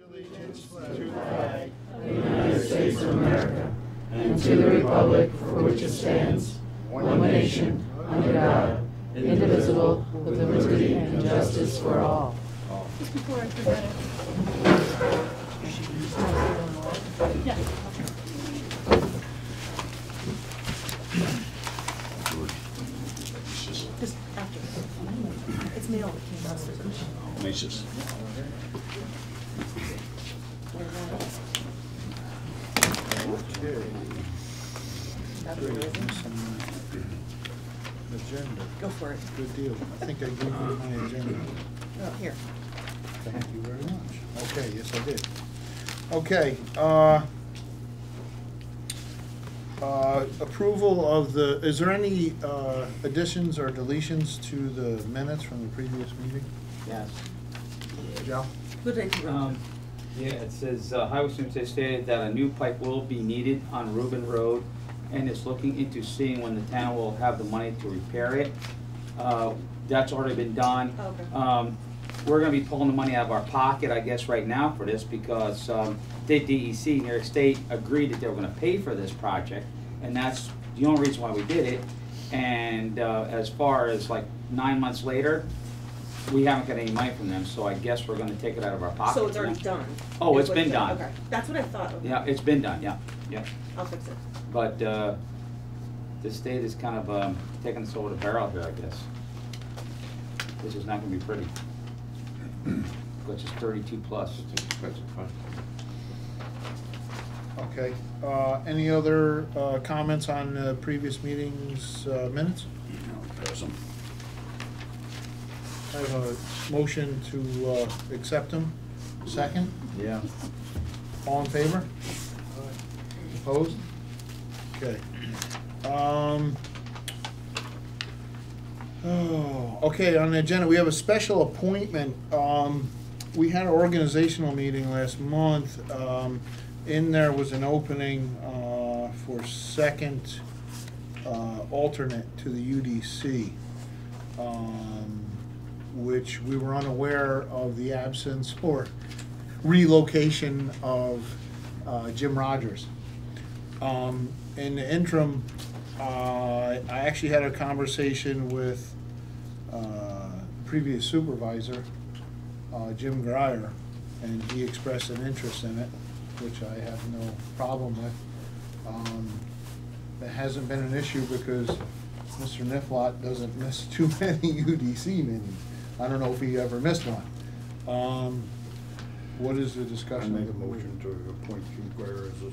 Allegiance to the flag of the United States of America and to the republic for which it stands, one nation, under God, indivisible, with liberty and justice for all. Just before I forget it. Yeah. Just after. It's mail that came out. Macy's. Agenda. Go for it. Good deal. I think I gave you my agenda. Oh, here. Thank you very much. Okay, yes, I did. Okay, approval of the, is there any additions or deletions to the minutes from the previous meeting? Yes. Joe? What did I do? Yeah, it says, Highway Superintendent stated that a new pipe will be needed on Reuben Road and is looking into seeing when the town will have the money to repair it. That's already been done. Okay. We're gonna be pulling the money out of our pocket, I guess, right now for this because the DEC, New York State, agreed that they were gonna pay for this project, and that's the only reason why we did it. And as far as like 9 months later, we haven't got any money from them, so I guess we're gonna take it out of our pocket. So it's already done? Oh, is it's what been it said. done. Okay, that's what I thought. Okay. Yeah, it's been done, yeah, yeah. I'll fix it. But the state is kind of taking us over the barrel here, I guess. This is not gonna be pretty. Which is 32 plus. Okay, any other comments on the previous meeting's minutes? I have a motion to accept them. Second? Yeah. All in favor? Opposed? Okay. Okay, on the agenda, we have a special appointment. We had an organizational meeting last month. In there was an opening for second alternate to the UDC, which we were unaware of the absence or relocation of Jim Rogers. In the interim, I actually had a conversation with previous supervisor, Jim Grier, and he expressed an interest in it, which I have no problem with. It hasn't been an issue because Mr. Niflot doesn't miss too many UDC meetings. I don't know if he ever missed one. What is the discussion? I make a motion to appoint Jim Guerra as a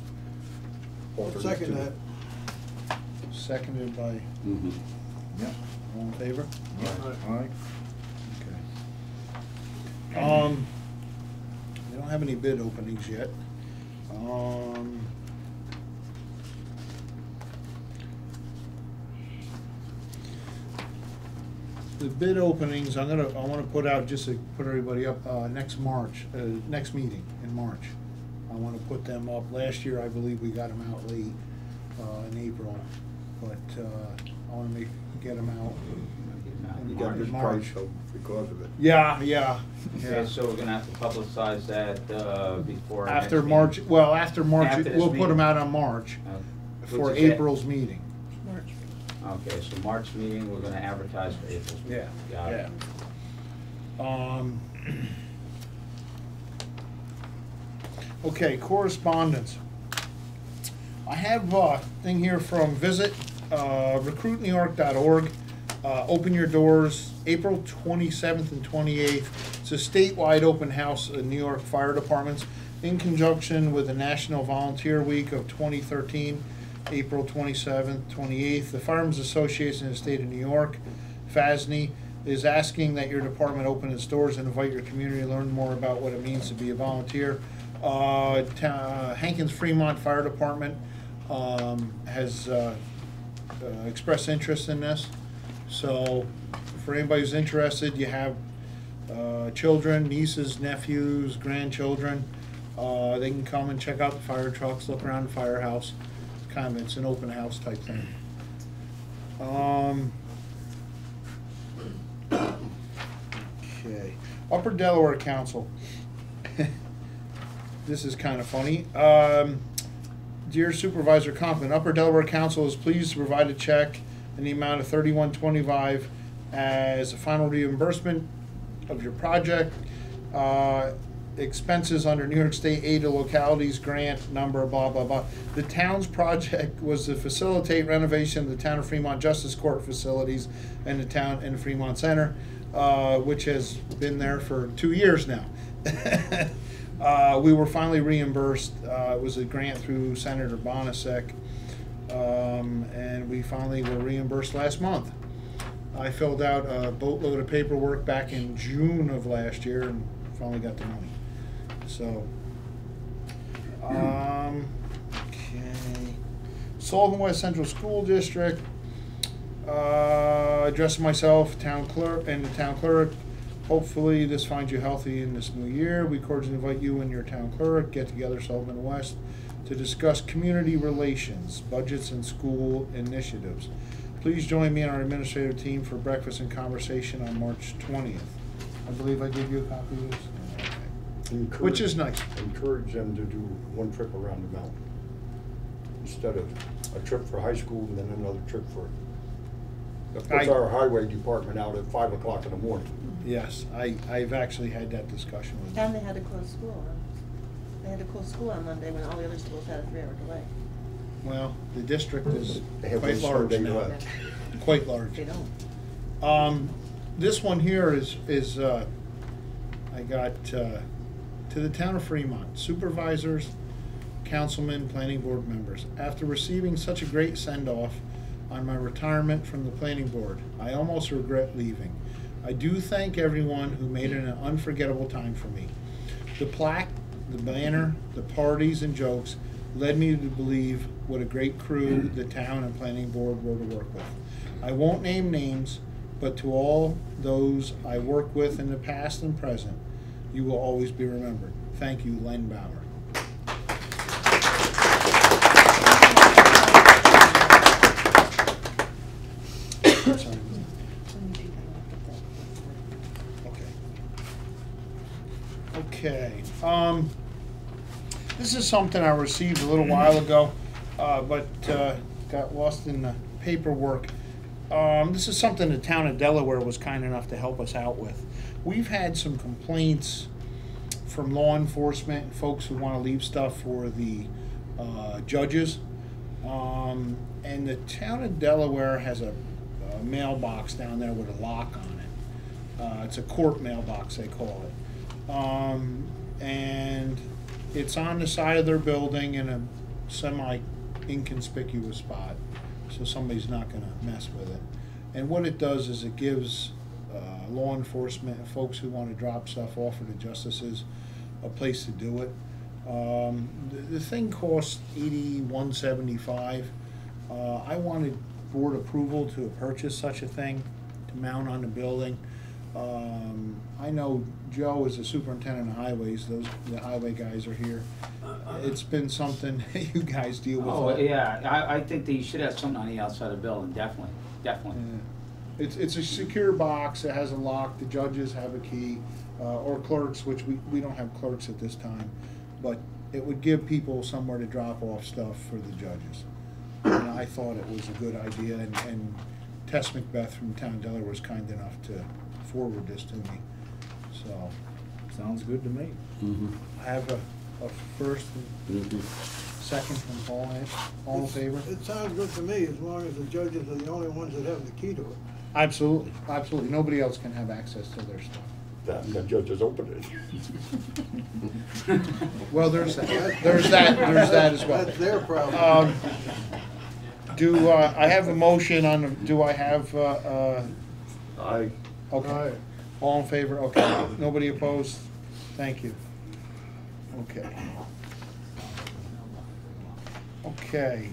alternate. Second that. Seconded by, Yeah. all in favor? Aye. Okay. We don't have any bid openings yet. The bid openings, I want to put out, just to put everybody up, next March, next meeting in March. I want to put them up. Last year, I believe we got them out late, in April, but, I want to get them out. You got this March. price so because of it. Yeah. Okay, so we're gonna have to publicize that before. our After next March, meeting. well, after March, After this we'll put them meeting. out on March Which for is it? April's meeting. March. Okay, so March meeting, we're gonna advertise for April's meeting. Got it. Okay, correspondence. I have a thing here from recruitnewyork.org. Open your doors, April 27th and 28th. It's a statewide open house in New York Fire Departments in conjunction with the National Volunteer Week of 2013, April 27th, 28th. The Firemen's Association of the State of New York, FASNY, is asking that your department open its doors and invite your community to learn more about what it means to be a volunteer. Hankins Fremont Fire Department has expressed interest in this. So for anybody who's interested, you have children, nieces, nephews, grandchildren, they can come and check out the fire trucks, look around the firehouse. It's an open house type thing. Okay, Upper Delaware Council. this is kind of funny. Dear Supervisor Conklin, Upper Delaware Council is pleased to provide a check in the amount of $31.25 as a final reimbursement of your project. Expenses under New York State Aid to Localities Grant number, blah, blah, blah. The town's project was to facilitate renovation of the town of Fremont Justice Court facilities and the town and Fremont Center, which has been there for 2 years now. We were finally reimbursed. It was a grant through Senator Bonasek, and we finally were reimbursed last month. I filled out a boatload of paperwork back in June of last year and finally got the money. So, okay. Sullivan West Central School District, addressing myself, town clerk, and the town clerk. Hopefully this finds you healthy in this new year. We cordially invite you and your town clerk get together, Sullivan West, to discuss community relations, budgets, and school initiatives. Please join me and our administrative team for breakfast and conversation on March 20th. I believe I gave you a copy of this. Okay. Which is nice. Encourage them to do one trip around the mountain instead of a trip for high school and then another trip for. That puts our highway department out at 5 o'clock in the morning. Yes, I've actually had that discussion with them. And they had to close school. They had to close school on Monday when all the other schools had a 3-hour delay. Well, the district is They have quite one large Sunday now. left. Quite large. They don't. This one here is I got to the town of Fremont, supervisors, councilmen, planning board members. After receiving such a great send-off on my retirement from the planning board, I almost regret leaving. I do thank everyone who made it an unforgettable time for me. The plaque, the banner, the parties and jokes led me to believe what a great crew the town and planning board were to work with. I won't name names, but to all those I worked with in the past and present, you will always be remembered. Thank you, Len Bauer. Sorry. Okay. This is something I received a little while ago, but got lost in the paperwork. This is something the town of Delaware was kind enough to help us out with. We've had some complaints from law enforcement, folks who want to leave stuff for the judges. And the town of Delaware has a mailbox down there with a lock on it. It's a court mailbox, they call it. And it's on the side of their building in a semi-inconspicuous spot, so somebody's not going to mess with it. And what it does is it gives law enforcement and folks who want to drop stuff off for the justices a place to do it. The thing costs $81.75. I wanted board approval to purchase such a thing to mount on the building. I know Joe is the superintendent of highways. The highway guys are here. It's been something you guys deal with. Oh, yeah, I think that you should have something on the outside of the building, definitely. Yeah. It's a secure box. It has a lock. The judges have a key, or clerks, which we don't have clerks at this time, but it would give people somewhere to drop off stuff for the judges. And I thought it was a good idea, and Tess Macbeth from Town Delaware was kind enough to forward this to me. So, Sounds good to me. I have a first and second from Paul. All in favor? It sounds good to me, as long as the judges are the only ones that have the key to it. Absolutely, absolutely. Nobody else can have access to their stuff. The judges opened it. Well, there's that. There's that as well. That's their problem. Do I have a motion on? Do I have? Aye. Okay. Aye. All in favor? Okay. Nobody opposed? Thank you. Okay. Okay.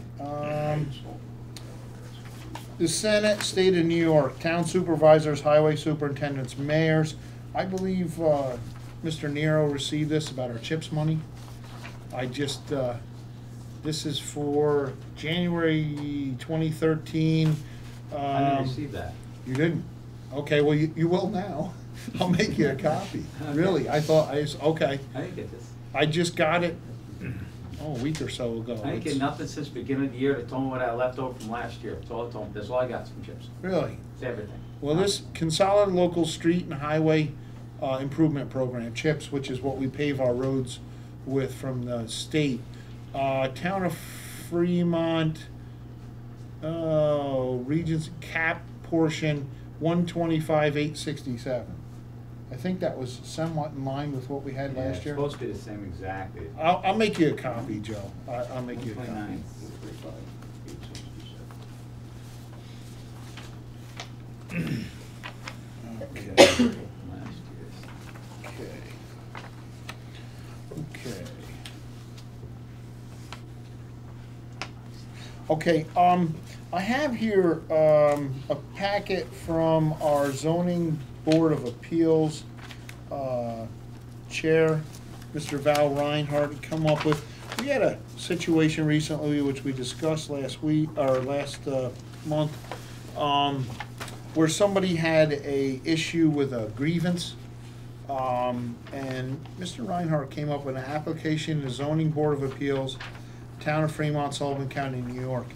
The Senate, State of New York, Town Supervisors, Highway Superintendents, Mayors. I believe Mr. Nero received this about our CHIPS money. I just, this is for January 2013. I didn't receive that. You didn't? Okay, well, you will now. I'll make you a copy. Okay. Really, I thought, okay. I didn't get this. I just got it, a week or so ago. I ain't It's- getting nothing since beginning of the year. They told me what I left over from last year. That's all I told me. That's all I got, some chips. Really? It's everything. Well, this Consolidated Local Street and Highway Improvement Program, CHIPS, which is what we pave our roads with from the state. Town of Fremont, Regents cap portion, 125,867. I think that was somewhat in line with what we had Yeah, last it's year. supposed to be the same exact. I'll make you a copy, Joe. I'll make you a copy. 29. Okay. Last year's. Okay. Okay. Okay, I have here, a packet from our zoning board of appeals, chair, Mr. Val Reinhardt, come up with. We had a situation recently, which we discussed last week, or last, month, where somebody had a issue with a grievance. And Mr. Reinhardt came up with an application to zoning board of appeals, Town of Fremont, Sullivan County, New York.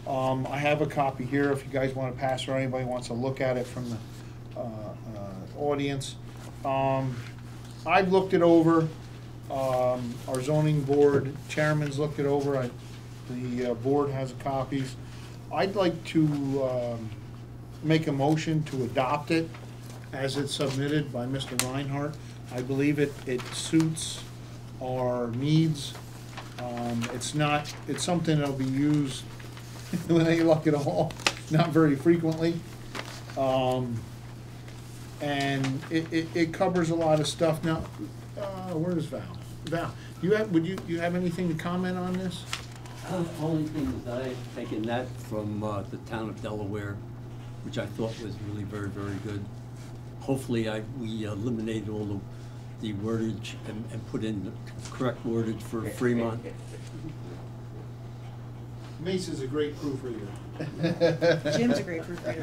I have a copy here if you guys want to pass or anybody wants to look at it from the audience. I've looked it over. Our zoning board chairman's looked it over. The board has copies. I'd like to make a motion to adopt it as it's submitted by Mr. Reinhardt. I believe it suits our needs. It's something that'll be used with any luck at all, not very frequently. And it covers a lot of stuff. Now, where's Val? Val, you have anything to comment on this? Only thing is that I've taken that from the town of Delaware, which I thought was really very, very good. Hopefully, we eliminated all the wordage and put in the correct wordage for Fremont. Mace is a great proofreader. Jim's a great proofreader.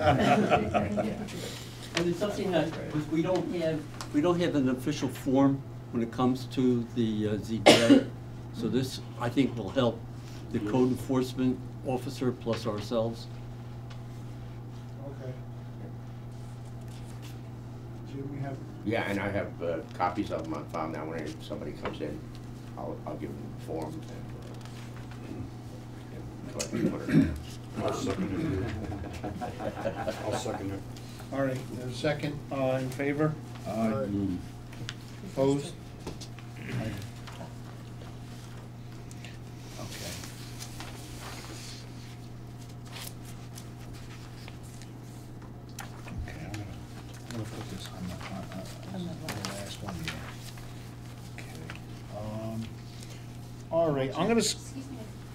And it's something that, because we don't have an official form when it comes to the ZBA. So this, I think, will help the code enforcement officer plus ourselves. Okay. Jim, you have? Yeah, and I have copies of them on file now. When somebody comes in, I'll give them the form and collect the order. I'll second it. I'll second it. All right, there's a second, in favor? Mm. Opposed? Okay. Okay, I'm gonna put this on the last one here. Okay. All right, I'm gonna, Excuse me.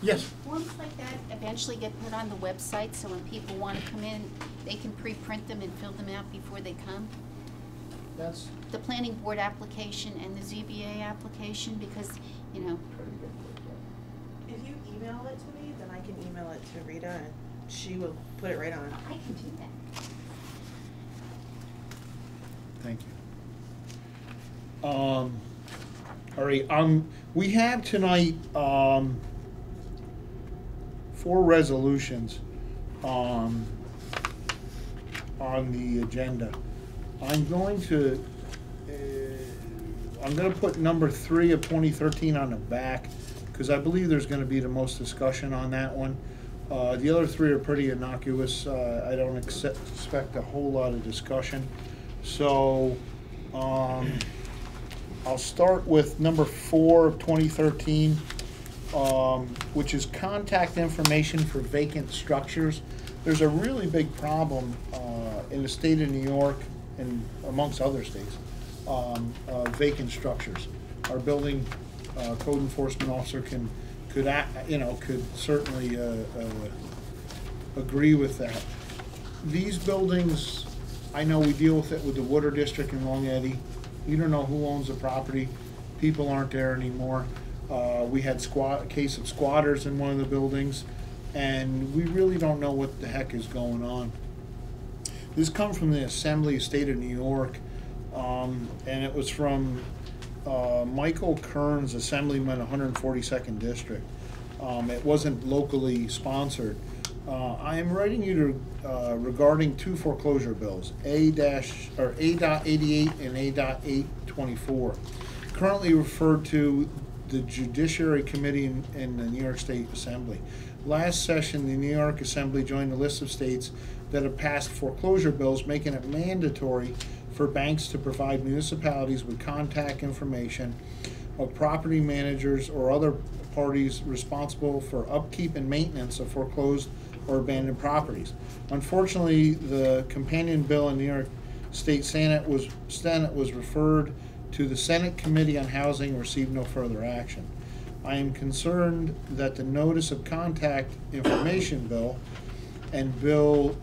yes, Forms like that eventually get put on the website, so when people want to come in, they can pre-print them and fill them out before they come. that's, The planning board application and the ZBA application, because, you know, If you email it to me, then I can email it to Rita and she will put it right on. I can do that. thank you. All right, we have tonight, 4 resolutions, on the agenda. I'm going to put number 3 of 2013 on the back, because I believe there's gonna be the most discussion on that one. The other 3 are pretty innocuous. I don't expect a whole lot of discussion. So, I'll start with number 4 of 2013, which is contact information for vacant structures. There's a really big problem in the state of New York and amongst other states, vacant structures. Our building code enforcement officer could certainly agree with that. These buildings, I know we deal with it with the Water District in Long Eddy. You don't know who owns the property. People aren't there anymore. We had a case of squatters in one of the buildings, and we really don't know what the heck is going on. This comes from the Assembly of State of New York, and it was from Michael Kearns, Assemblyman, 142nd District. It wasn't locally sponsored. I am writing you to, regarding two foreclosure bills, A.88 and A.824, currently referred to the Judiciary Committee in the New York State Assembly. Last session, the New York Assembly joined a list of states that have passed foreclosure bills, making it mandatory for banks to provide municipalities with contact information of property managers or other parties responsible for upkeep and maintenance of foreclosed or abandoned properties. Unfortunately, the companion bill in New York State Senate was referred to the Senate Committee on Housing and received no further action. I am concerned that the Notice of Contact Information Bill and Bill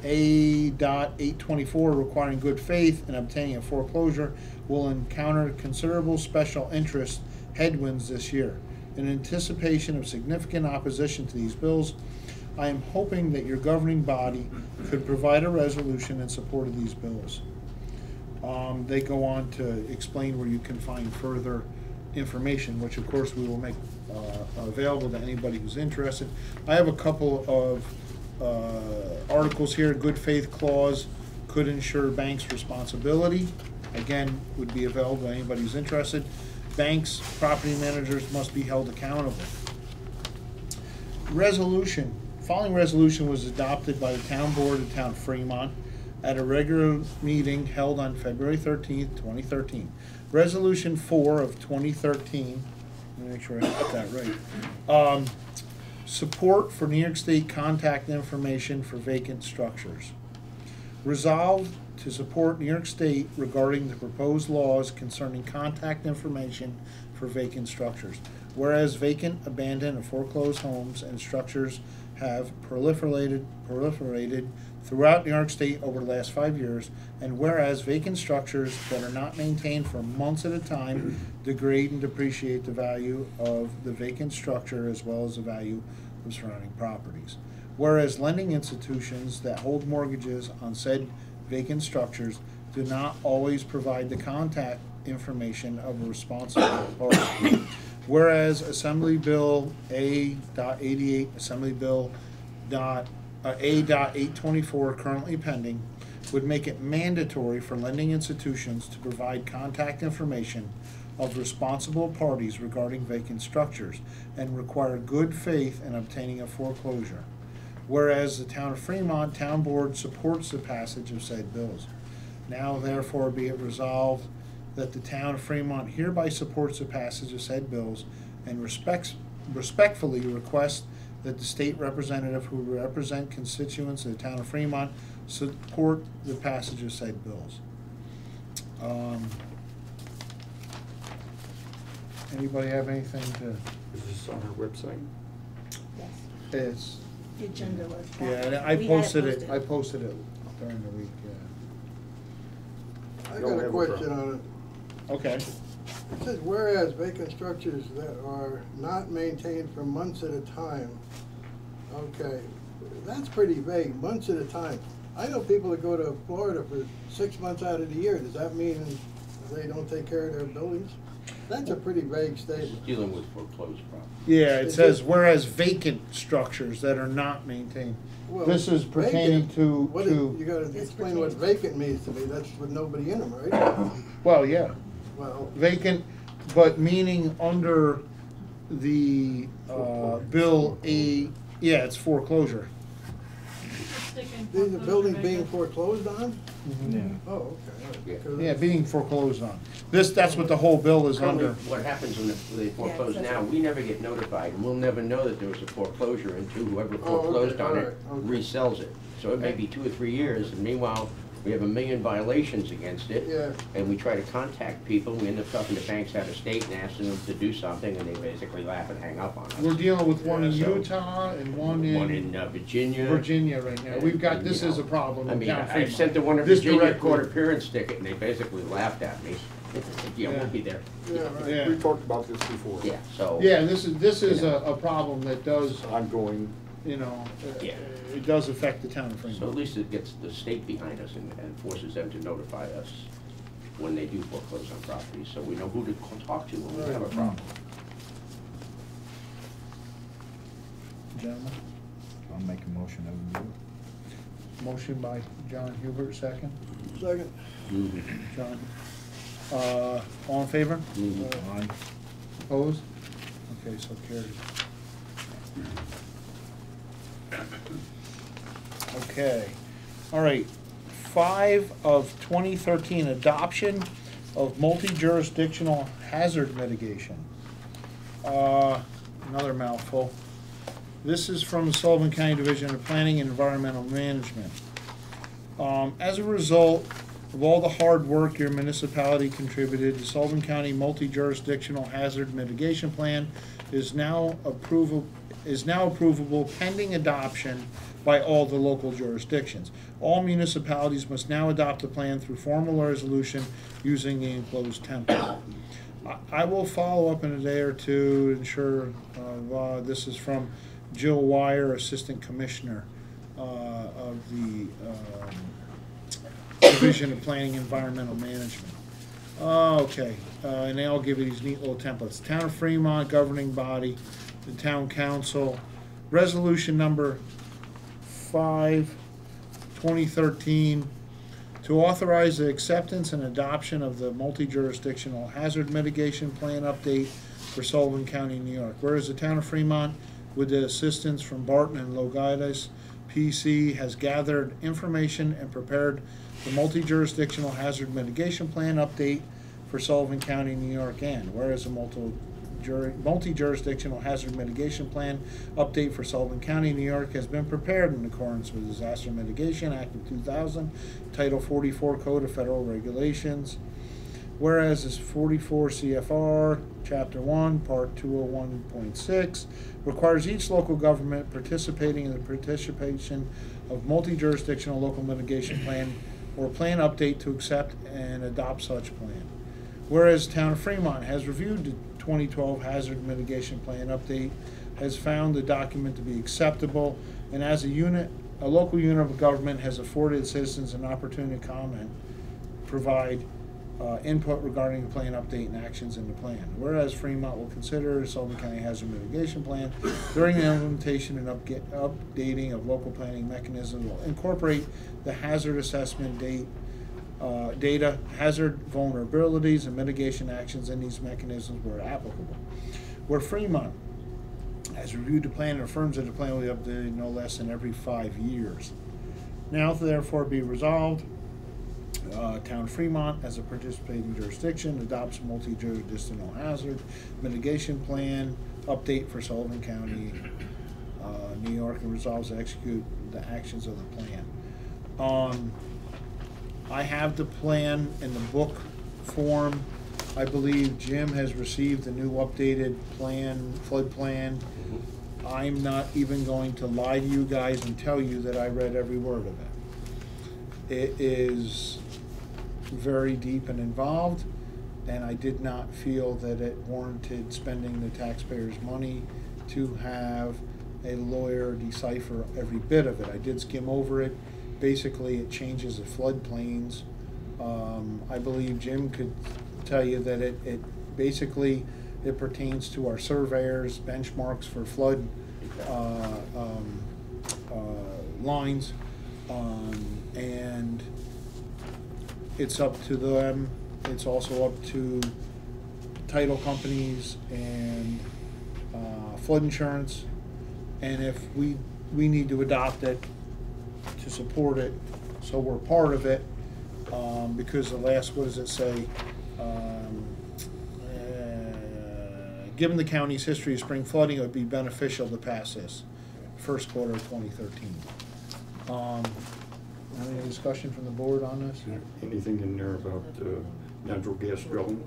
A.824 requiring good faith in obtaining a foreclosure will encounter considerable special interest headwinds this year. In anticipation of significant opposition to these bills, I am hoping that your governing body could provide a resolution in support of these bills. They go on to explain where you can find further information, which of course we will make available to anybody who's interested. I have a couple of articles here. Good faith clause could ensure banks' responsibility. Again, would be available to anybody who's interested. Banks, property managers must be held accountable. Resolution. Following resolution was adopted by the town board of town of Fremont at a regular meeting held on February 13th, 2013. Resolution 4 of 2013, let me make sure I got that right. Support for New York State contact information for vacant structures. Resolved to support New York State regarding the proposed laws concerning contact information for vacant structures. Whereas vacant, abandoned, and foreclosed homes and structures have proliferated throughout New York State over the last 5 years, and whereas vacant structures that are not maintained for months at a time degrade and depreciate the value of the vacant structure as well as the value of surrounding properties. Whereas lending institutions that hold mortgages on said vacant structures do not always provide the contact information of a responsible party. Whereas Assembly Bill A.88, Assembly Bill A.824 currently pending would make it mandatory for lending institutions to provide contact information of responsible parties regarding vacant structures and require good faith in obtaining a foreclosure. Whereas the town of Fremont Town Board supports the passage of said bills. Now therefore be it resolved that the town of Fremont hereby supports the passage of said bills and respectfully requests that the state representative who represent constituents of the town of Fremont support the passage of said bills. Anybody have anything to? Is this on our website? Yes, It's, the agenda was. yeah, and I posted it during the week, I Don't got a have a question problem. on it. yeah. Okay. It says, whereas vacant structures that are not maintained for months at a time. Okay, that's pretty vague, months at a time. I know people that go to Florida for 6 months out of the year. Does that mean they don't take care of their buildings? That's a pretty vague statement. Dealing with foreclosed property. Yeah, it says whereas vacant structures that are not maintained. Well, This is pertaining vacant, to, what is- You gotta It's explain what pertaining. vacant means to me. That's with nobody in them, right? well, yeah, Well, vacant, but meaning under the, Bill A, yeah, it's foreclosure. is the building being foreclosed on? Yeah. Oh, okay. Yeah. Because Yeah, being foreclosed on. That's what the whole bill is under. What happens when they foreclose Yeah, now, we never get notified, and we'll never know that there was a foreclosure until whoever Oh, okay, foreclosed on it all right, okay. resells it. So it may be 2 or 3 years, and meanwhile, we have 1 million violations against it. Yeah. And we try to contact people, we end up talking to banks out of state and asking them to do something, and they basically laugh and hang up on us. We're dealing with one in Yeah, so- Utah and one One in in Virginia. Virginia right now. We've got, And, this you is a know, problem I in mean, town I Fremont. sent the one in This Virginia a directly- court appearance ticket, and they basically laughed at me. Yeah, we'll be there. Yeah, right. Yeah. We talked about this before. Yeah, so. Yeah, this is a problem that does, Ongoing. you know, Yeah. it does affect the town of So at Fremont. least it gets the state behind us and forces them to notify us. when they do foreclose on properties, so we know who to talk to when we have a problem. Gentlemen, I'll make a motion that we do it. motion by John Hubert, second. Second. John. All in favor? Aye. Opposed? Okay, so carried. Okay, all right. 5 of 2013, adoption of multi-jurisdictional hazard mitigation. Another mouthful. This is from the Sullivan County Division of Planning and Environmental Management. As a result of all the hard work your municipality contributed, the Sullivan County Multi-Jurisdictional Hazard Mitigation Plan is now approvable pending adoption by all the local jurisdictions. All municipalities must now adopt the plan through formal resolution using the enclosed template. I will follow up in a day or two to ensure, this is from Jill Wire, Assistant Commissioner of the Division of Planning and Environmental Management. Okay, and I'll give you these neat little templates. Town of Fremont governing body, the town council, resolution number 5, 2013, to authorize the acceptance and adoption of the multi-jurisdictional hazard mitigation plan update for Sullivan County, New York. Whereas the town of Fremont, with the assistance from Barton and Logaitis, PC, has gathered information and prepared the multi-jurisdictional hazard mitigation plan update for Sullivan County, New York, and whereas a multi-jurisdictional hazard mitigation plan update for Sullivan County, New York has been prepared in accordance with Disaster Mitigation Act of 2000, Title 44 Code of Federal Regulations. Whereas this 44 CFR, Chapter 1, Part 201.6, requires each local government participating in the participation of multi-jurisdictional local mitigation plan or plan update to accept and adopt such plan. Whereas the town of Fremont has reviewed the 2012 hazard mitigation plan update, has found the document to be acceptable, and as a local unit of government has afforded citizens an opportunity to comment, provide input regarding the plan update and actions in the plan. Whereas Fremont will consider the Sullivan County Hazard Mitigation Plan during the implementation and updating of local planning mechanisms will incorporate the hazard assessment data, hazard vulnerabilities, and mitigation actions in these mechanisms where applicable. Where Fremont has reviewed the plan and affirms that the plan will be updated no less than every 5 years. Now therefore be resolved, Town of Fremont, as a participating jurisdiction, adopts a multi-jurisdictional hazard mitigation plan update for Sullivan County, New York, and resolves to execute the actions of the plan. I have the plan in the book form. I believe Jim has received the new updated plan, flood plan. I'm not even going to lie to you guys and tell you that I read every word of it. It is very deep and involved, and I did not feel that it warranted spending the taxpayers' money to have a lawyer decipher every bit of it. I did skim over it. Basically, it changes the floodplains. I believe Jim could tell you that it basically pertains to our surveyors' benchmarks for flood lines, and it's up to them. It's also up to title companies and flood insurance. And if we need to adopt it to support it, so we're part of it, because the last, what does it say? Given the county's history of spring flooding, it would be beneficial to pass this first quarter of 2013. Any discussion from the board on this? Anything in there about natural gas drilling?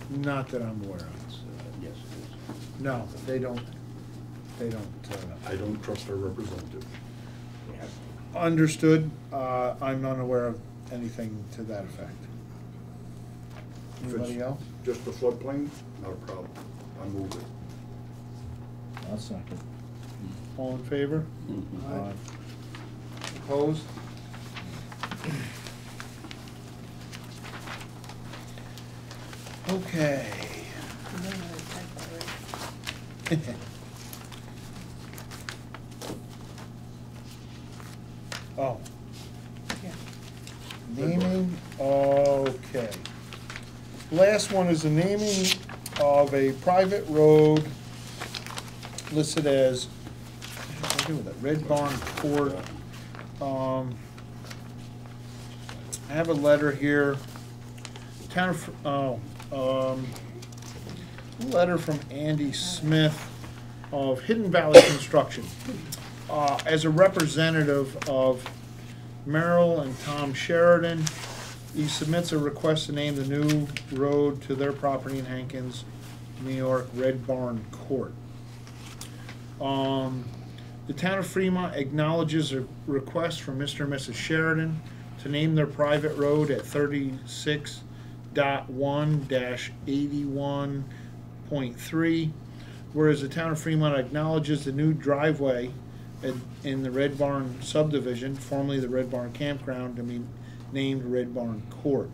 Not that I'm aware of. Yes, No, they don't. I don't trust our representative. Understood. I'm unaware of anything to that effect. If Anybody it's else? just the floodplain, not a problem. I move it. I'll second. All in favor? Aye. Opposed? Okay. You know how to type already. Oh, Yeah. naming, okay. Last one is the naming of a private road listed as, what do I do with that, Red Barn Court. I have a letter here, town of, letter from Andy Smith of Hidden Valley Construction. As a representative of Merrill and Tom Sheridan, he submits a request to name the new road to their property in Hankins, New York, Red Barn Court. The town of Fremont acknowledges a request from Mr. and Mrs. Sheridan to name their private road at 36.1-81.3, whereas the town of Fremont acknowledges the new driveway in the Red Barn subdivision, formerly the Red Barn Campground, to be named Red Barn Court.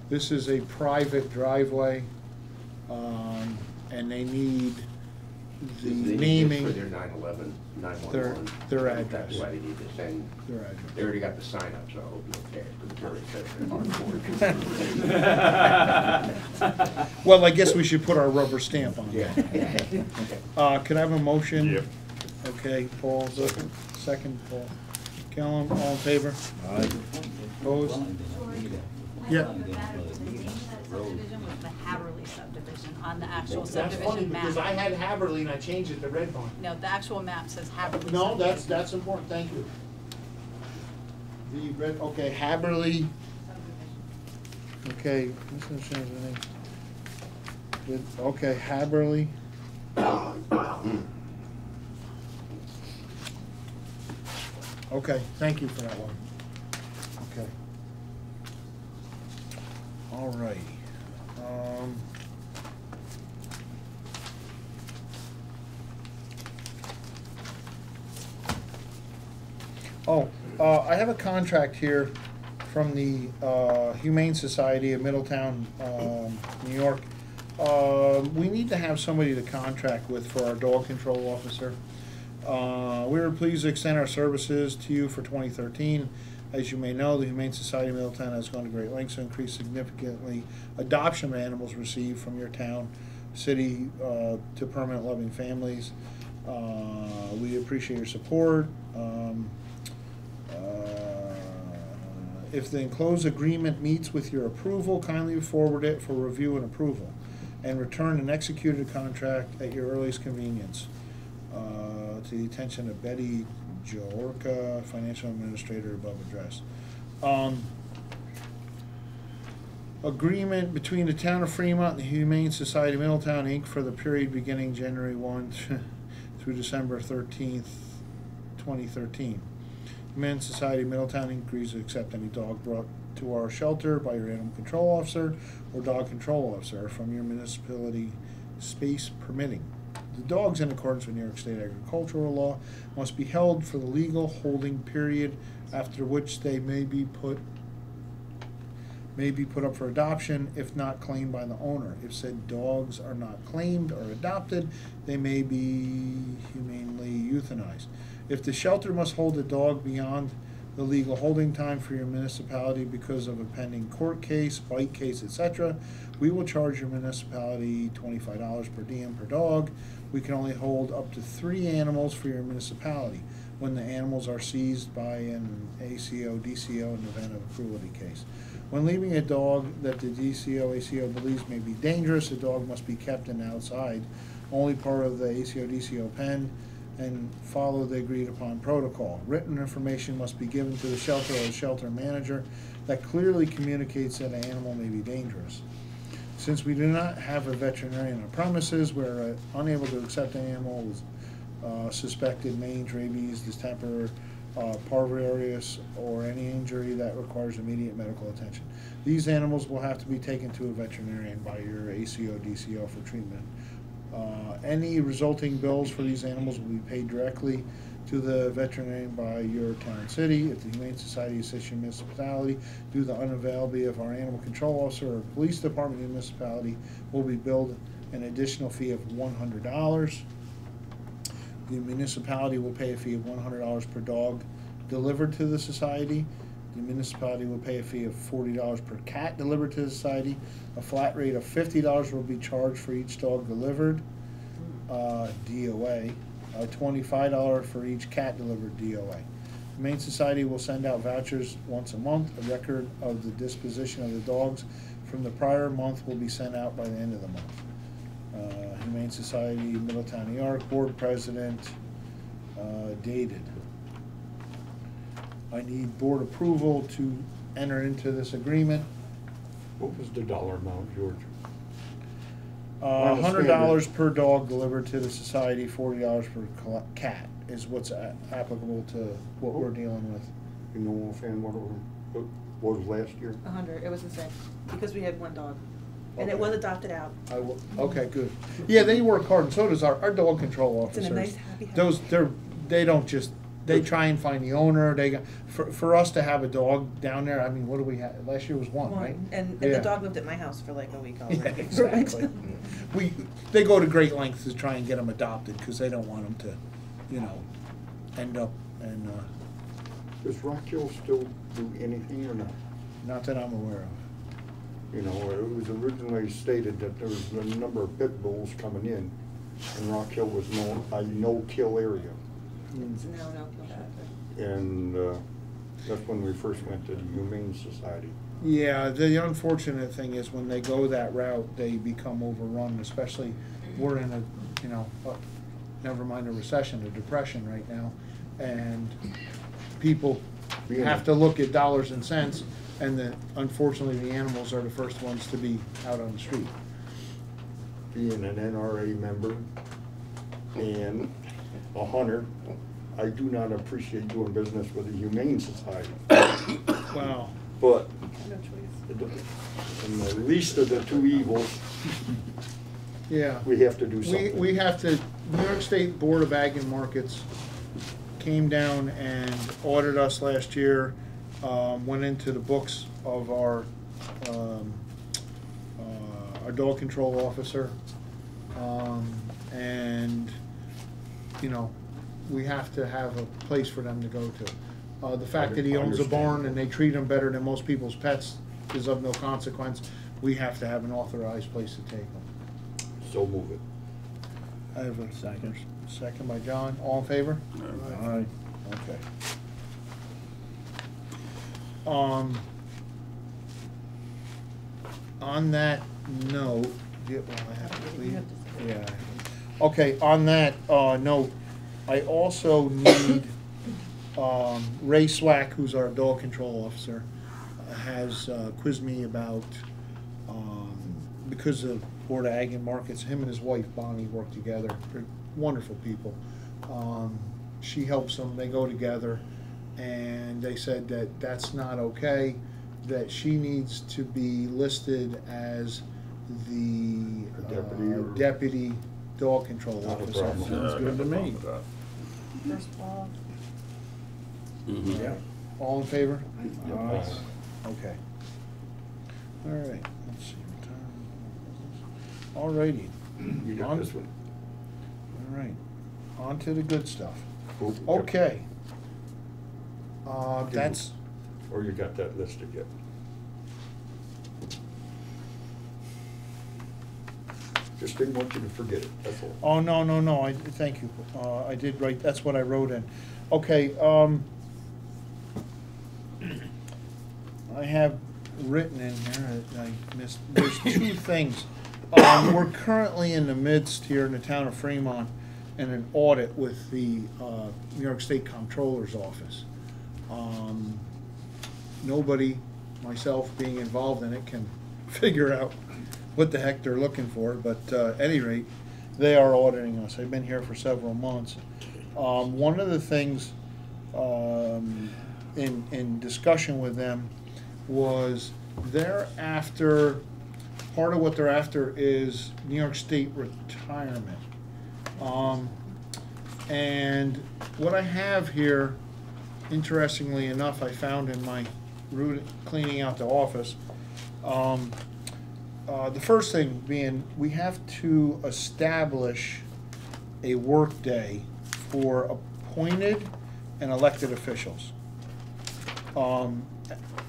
This is a private driveway, and they need the They need this naming. for their 9/11, 911. Their address. That's why they need to send, Their address. they already got the sign up, so I hope you'll care, because it already says Red Barn Court. Well, I guess we should put our rubber stamp on Yeah. it. Could I have a motion? Yep. Okay, Paul, second, Paul. Kellum, all in favor? Aye. Opposed? Yeah. The subdivision was the Haverly subdivision on the actual That's funny, subdivision because I map. had Haverly and I changed it to Red Barn. No, the actual map says Haverly. No, subdivision. that's important, thank you. The red, okay, Haverly, okay, this one shows the name. Okay, Haverly. Okay, thank you for that one. Okay. All right. I have a contract here from the Humane Society of Middletown, New York. We need to have somebody to contract with for our dog control officer. We were pleased to extend our services to you for 2013. As you may know, the Humane Society of Middletown has gone to great lengths to increase significantly adoption of animals received from your town, city, to permanent loving families. We appreciate your support. If the enclosed agreement meets with your approval, kindly forward it for review and approval, and return an executed contract at your earliest convenience. To the attention of Betty Jorica, Financial Administrator, above address. Agreement between the Town of Fremont and the Humane Society of Middletown, Inc. for the period beginning January 1 through December 13th, 2013. Humane Society of Middletown Inc. agrees to accept any dog brought to our shelter by your animal control officer or dog control officer from your municipality, space permitting. The dogs, in accordance with New York State agricultural law, must be held for the legal holding period, after which they may be put up for adoption if not claimed by the owner. If said dogs are not claimed or adopted, they may be humanely euthanized. If the shelter must hold a dog beyond the legal holding time for your municipality because of a pending court case, bite case, etc., we will charge your municipality $25 per diem per dog. We can only hold up to 3 animals for your municipality when the animals are seized by an ACO, DCO in the event of a cruelty case. When leaving a dog that the DCO, ACO believes may be dangerous, the dog must be kept in outside, only part of the ACO, DCO pen, and follow the agreed upon protocol. Written information must be given to the shelter or the shelter manager that clearly communicates that an animal may be dangerous. Since we do not have a veterinarian on premises, we're unable to accept an animal with suspected mange, rabies, distemper, parvovirus, or any injury that requires immediate medical attention. These animals will have to be taken to a veterinarian by your ACO, DCO for treatment. Any resulting bills for these animals will be paid directly to the veterinarian by your town city. If the Humane Society assists your municipality, due to the unavailability of our animal control officer or police department in the municipality, will be billed an additional fee of $100. The municipality will pay a fee of $100 per dog delivered to the society. The municipality will pay a fee of $40 per cat delivered to the society. A flat rate of $50 will be charged for each dog delivered, DOA. $25 for each cat delivered, DOA. The Humane Society will send out vouchers once a month. A record of the disposition of the dogs from the prior month will be sent out by the end of the month. Humane Society, Middletown, New York, Board President, dated. I need board approval to enter into this agreement. What was the dollar amount, George? $100 per dog delivered to the society, $40 per cat is what's applicable to what we're dealing with. You know offhand what was last year? 100, it was the same, because we had one dog. And Okay. it was adopted out. Okay, good. Yeah, they work hard, and so does our dog control It's in officers. a nice, happy house. They don't just, they try and find the owner, for us to have a dog down there, I mean, what do we have, last year was one, right? And Yeah. the dog lived at my house for like a week already. Yeah, exactly. They go to great lengths to try and get them adopted, because they don't want them to, end up and, Does Rock Hill still do anything or not? not that I'm aware of. You know, it was originally stated that there was a number of pit bulls coming in, and Rock Hill was a no-kill area. It's now no kill shelter. And that's when we first went to the Humane Society. Yeah, the unfortunate thing is when they go that route, they become overrun, especially we're in a, never mind a recession, a depression right now. And people have to look at dollars and cents, and unfortunately the animals are the first ones to be out on the street. Being an NRA member and a hunter, I do not appreciate doing business with the Humane Society. Wow. But No choice. in the least of the two evils, Yeah. we have to do something. We have to, New York State Board of Ag and Markets came down and audited us last year, went into the books of our dog control officer, and, we have to have a place for them to go to. The fact that he owns a barn and they treat him better than most people's pets is of no consequence. We have to have an authorized place to take them. So move it. I have a second. Second by John. All in favor? Aye. Okay. On that note, well, I have to leave. Yeah. Okay, on that, note, I also need, Ray Swack, who's our dog control officer, has quizzed me about, because of Board of Ag and Markets, him and his wife Bonnie work together. They're wonderful people. She helps them, they go together, and they said that that's not okay, that she needs to be listed as the deputy dog control Not a officer. problem. Sounds good to me. First ball. Yeah. All in favor? Aye. Okay. All right, let's see. All righty. You got this one. All right, on to the good stuff. Cool. Okay. That's, Or you got that listed yet? Just didn't want you to forget it, that's all. oh, no, thank you. I did write, that's what I wrote in. Okay, I have written in here, I missed, there's two things. We're currently in the midst here in the town of Fremont in an audit with the New York State Comptroller's Office. Nobody, myself being involved in it, can figure out what the heck they're looking for, but at any rate, they are auditing us. I've been here for several months. One of the things in discussion with them was they're after, part of what they're after is New York State retirement. And what I have here, interestingly enough, I found in my cleaning out the office. The first thing being, we have to establish a work day for appointed and elected officials.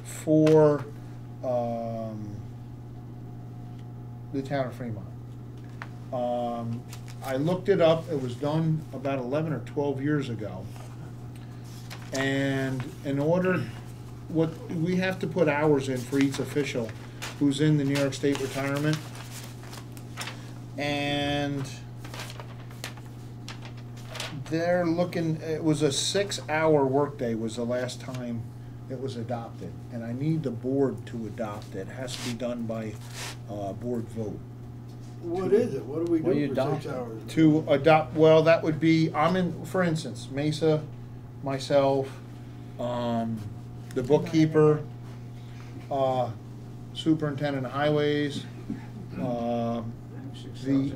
For the town of Fremont. I looked it up, it was done about 11 or 12 years ago. And in order, we have to put hours in for each official who's in the New York State retirement. And they're looking, it was a 6-hour workday was the last time it was adopted. And I need the board to adopt it. It has to be done by board vote. What is it? What do we What do do you for adopt? 6 hours? To adopt, well, that would be, I'm in, for instance, Mesa, myself, the bookkeeper, superintendent of highways,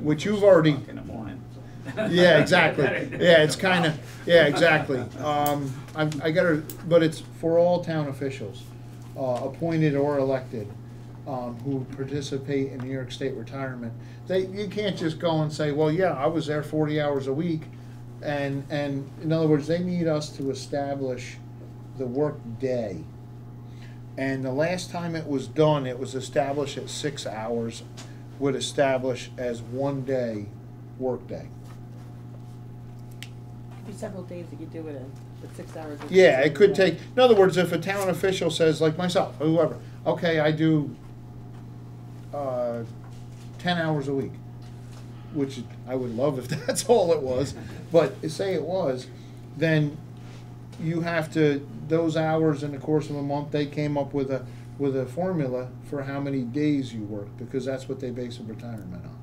which you've already, In the morning. yeah, exactly. Yeah, it's kind of, yeah, exactly. I gotta, but it's for all town officials, appointed or elected, who participate in New York State retirement. You can't just go and say, well, yeah, I was there 40 hours a week. And in other words, they need us to establish the work day. And the last time it was done, it was established at 6 hours, would establish as 1 day work day. Could be several days that you do it in, but 6 hours. is- Yeah, it could take, in other words, if a town official says, like myself, or whoever, okay, I do 10 hours a week, which I would love if that's all it was, but say it was, then you have to, those hours in the course of a month, they came up with a formula for how many days you work, because that's what they base a retirement on.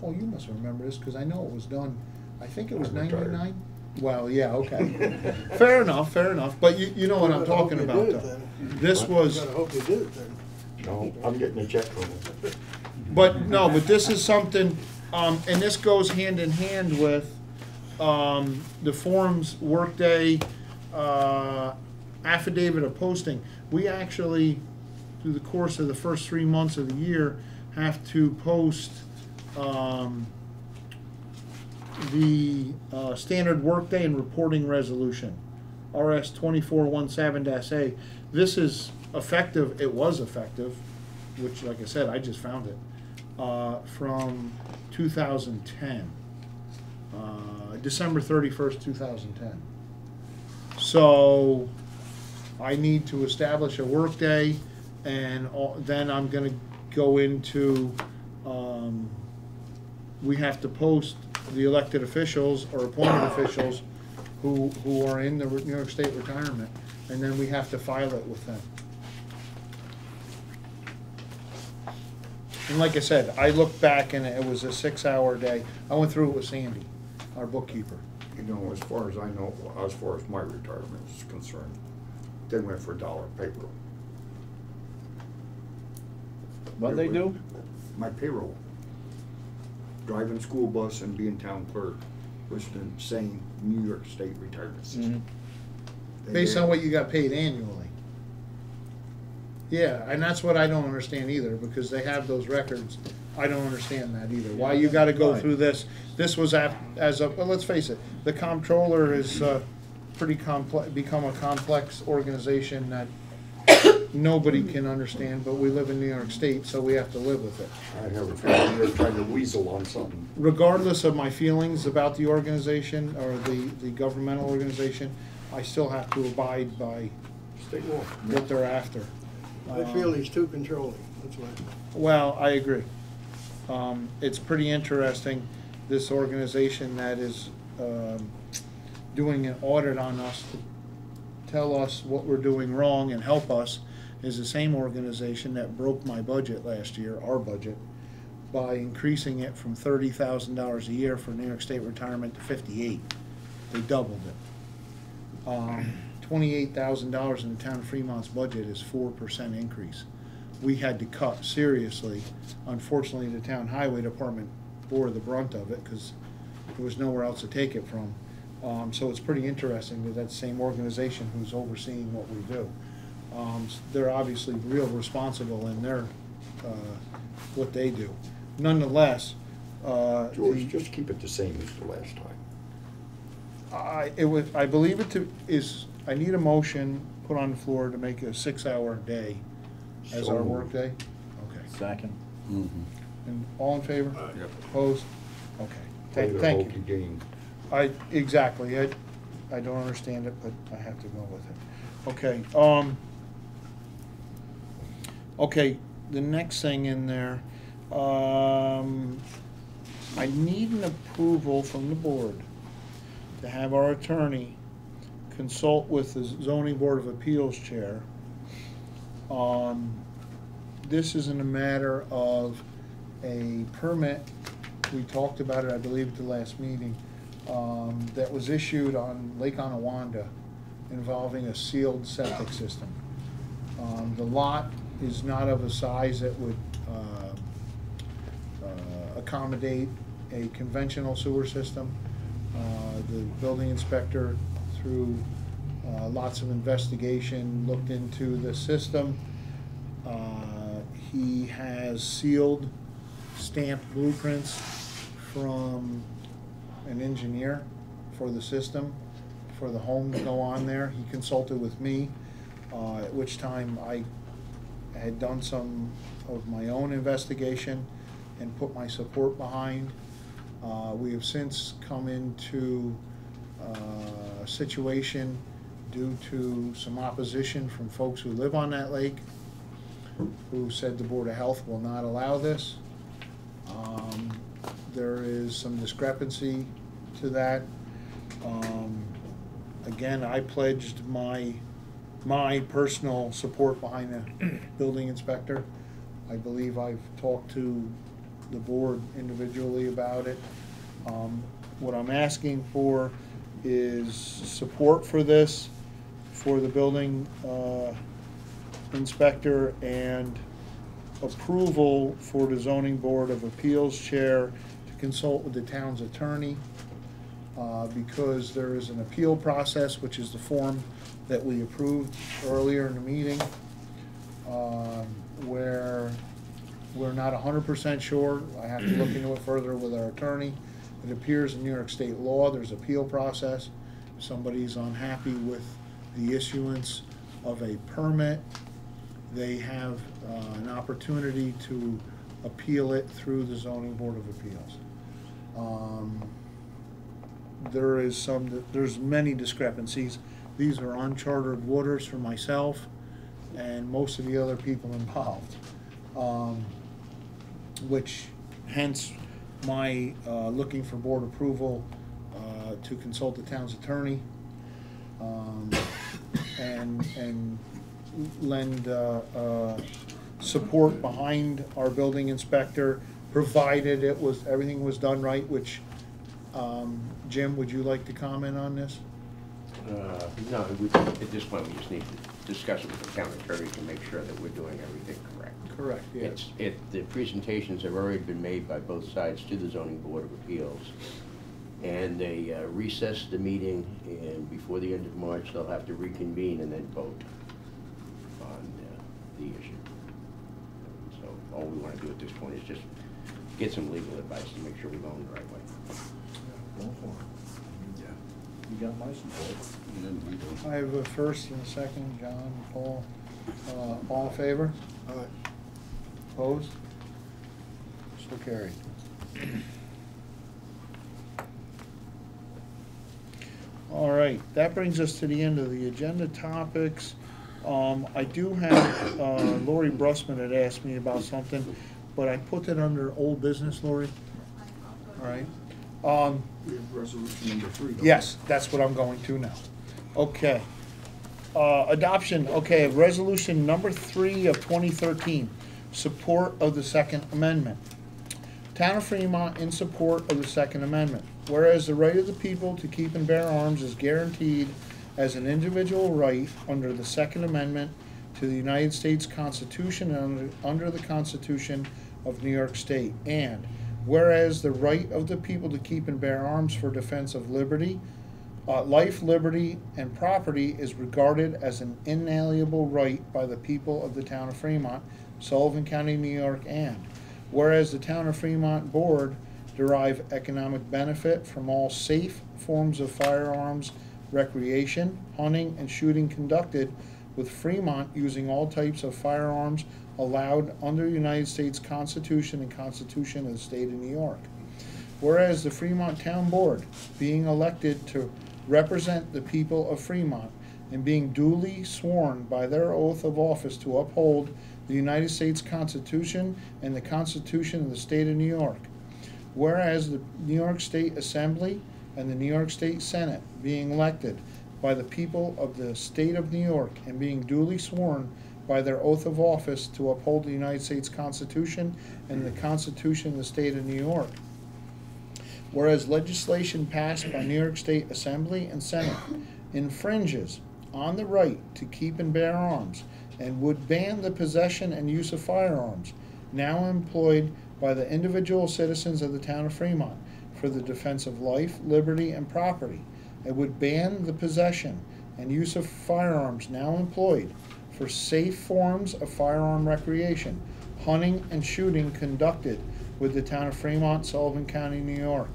Paul, you must remember this, because I know it was done, I think it was I'm retired. 99? Well, yeah, okay. Fair enough, but you know what I'm talking about, though. This was, Gotta hope you did it then. No, I'm getting a check from them. but this is something, and this goes hand in hand with the forms, workday, affidavit of posting. We actually, through the course of the first 3 months of the year, have to post the standard workday and reporting resolution, RS 2417-A. This is effective, it was effective, which, like I said, I just found it, from 2010, December 31st, 2010. So I need to establish a workday, and then I'm going to go into, we have to post the elected officials or appointed officials who are in the New York State retirement, and then we have to file it with them. And like I said, I looked back and it was a 6-hour day. I went through it with Sandy, our bookkeeper. You know, as far as I know, as far as my retirement is concerned, they went for $1 payroll. What they do? My payroll. Driving school bus and being town clerk was the same New York State retirement system. Based on what you got paid annually. Yeah, and that's what I don't understand either, because they have those records. I don't understand that either. Why you gotta go through this? This was well, let's face it, the comptroller is pretty complex, become a complex organization that nobody can understand, but we live in New York State, so we have to live with it. I have a feeling they're trying to weasel on something. Regardless of my feelings about the organization or the governmental organization, I still have to abide by State law. what they're after. I feel he's too controlling, that's why. Well, I agree. It's pretty interesting, this organization that is doing an audit on us to tell us what we're doing wrong and help us, is the same organization that broke my budget last year, our budget, by increasing it from $30,000 a year for New York State retirement to $58,000. They doubled it. $28,000 in the town of Fremont's budget is 4% increase. We had to cut seriously. Unfortunately, the town highway department bore the brunt of it, because there was nowhere else to take it from. So it's pretty interesting that that's the same organization who's overseeing what we do. They're obviously real responsible in their, what they do. Nonetheless, George, just keep it the same as the last time. I believe I need a motion put on the floor to make a 6-hour day as our So- work day. Okay. Second. And all in favor? Yep. Opposed? Okay. Play the Thank hokey you. game. Exactly. I don't understand it, but I have to go with it. Okay, okay, the next thing in there, I need an approval from the board to have our attorney consult with the zoning board of appeals chair. This is in a matter of a permit, we talked about it, I believe, at the last meeting, that was issued on Lake Onawanda involving a sealed septic system. The lot is not of a size that would accommodate a conventional sewer system. The building inspector, through lots of investigation, looked into the system. He has sealed, stamped blueprints from an engineer for the system, for the home to go on there. He consulted with me, at which time I had done some of my own investigation and put my support behind. We have since come into a situation due to some opposition from folks who live on that lake, who said the Board of Health will not allow this. There is some discrepancy to that. Again, I pledged my personal support behind the building inspector. I believe I've talked to the board individually about it. What I'm asking for is support for this, for the building inspector, and approval for the zoning board of appeals chair to consult with the town's attorney, because there is an appeal process, which is the form that we approved earlier in the meeting, where we're not 100% sure. I have to look into it further with our attorney. It appears in New York state law, there's appeal process. If somebody's unhappy with the issuance of a permit, they have an opportunity to appeal it through the zoning board of appeals. There's many discrepancies. These are uncharted waters for myself and most of the other people involved, which hence my looking for board approval to consult the town's attorney and lend support behind our building inspector, provided everything was done right, which, Jim, would you like to comment on this? No, at this point, we just need to discuss it with the town attorney to make sure that we're doing everything correct. Correct, yes. The presentations have already been made by both sides to the zoning board of appeals. And they recessed the meeting, and before the end of March, they'll have to reconvene and then vote on the issue. So all we want to do at this point is just get some legal advice to make sure we're going the right way. Go for it. Yeah. You got my support. I have a first and a second, John, Paul. All in favor? Aye. Opposed? So carried. All right, that brings us to the end of the agenda topics. I do have, Lori Brusman had asked me about something, but I put it under old business, Lori. All right. We have resolution number 3. Yes, that's what I'm going to now. Okay. Adoption, okay, of resolution number 3 of 2013, support of the Second Amendment. Town of Fremont in support of the Second Amendment. Whereas the right of the people to keep and bear arms is guaranteed as an individual right under the Second Amendment to the United States Constitution and under the Constitution of New York State. And Whereas the right of the people to keep and bear arms for defense of liberty, life, liberty, and property is regarded as an inalienable right by the people of the town of Fremont, Sullivan County, New York, and whereas the town of Fremont Board derive economic benefit from all safe forms of firearms recreation, hunting, and shooting conducted with Fremont using all types of firearms allowed under the United States Constitution and Constitution of the State of New York. Whereas the Fremont Town Board, being elected to represent the people of Fremont and being duly sworn by their oath of office to uphold the United States Constitution and the Constitution of the State of New York. Whereas the New York State Assembly and the New York State Senate, being elected by the people of the State of New York and being duly sworn by their oath of office to uphold the United States Constitution and the Constitution of the State of New York. Whereas legislation passed by New York State Assembly and Senate infringes on the right to keep and bear arms and would ban the possession and use of firearms now employed by the individual citizens of the town of Fremont for the defense of life, liberty, and property. It would ban the possession and use of firearms now employed for safe forms of firearm recreation, hunting, and shooting conducted with the town of Fremont, Sullivan County, New York.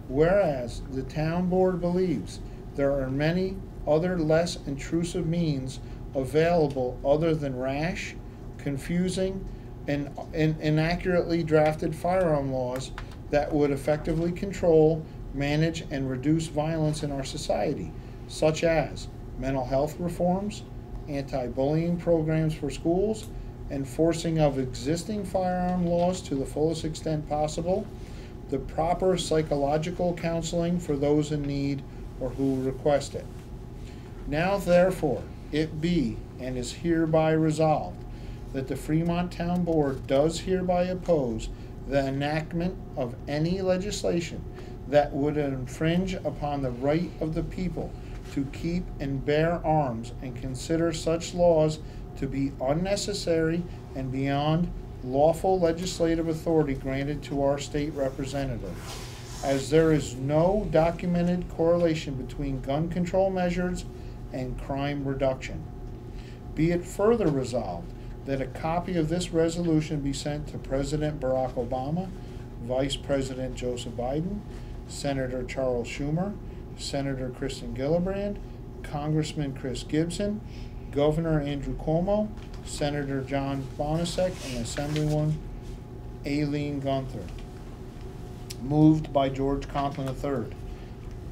Whereas the town board believes there are many other less intrusive means available other than rash, confusing, and inaccurately drafted firearm laws that would effectively control, manage, and reduce violence in our society, such as mental health reforms, anti-bullying programs for schools, enforcing of existing firearm laws to the fullest extent possible, the proper psychological counseling for those in need or who request it. Now therefore, it be and is hereby resolved that the Fremont Town Board does hereby oppose the enactment of any legislation that would infringe upon the right of the people to keep and bear arms and consider such laws to be unnecessary and beyond lawful legislative authority granted to our state representative, as there is no documented correlation between gun control measures and crime reduction. Be it further resolved that a copy of this resolution be sent to President Barack Obama, Vice President Joseph Biden, Senator Charles Schumer, Senator Kristen Gillibrand, Congressman Chris Gibson, Governor Andrew Cuomo, Senator John Bonasek, and Assemblywoman Aileen Gunther. Moved by George Conklin III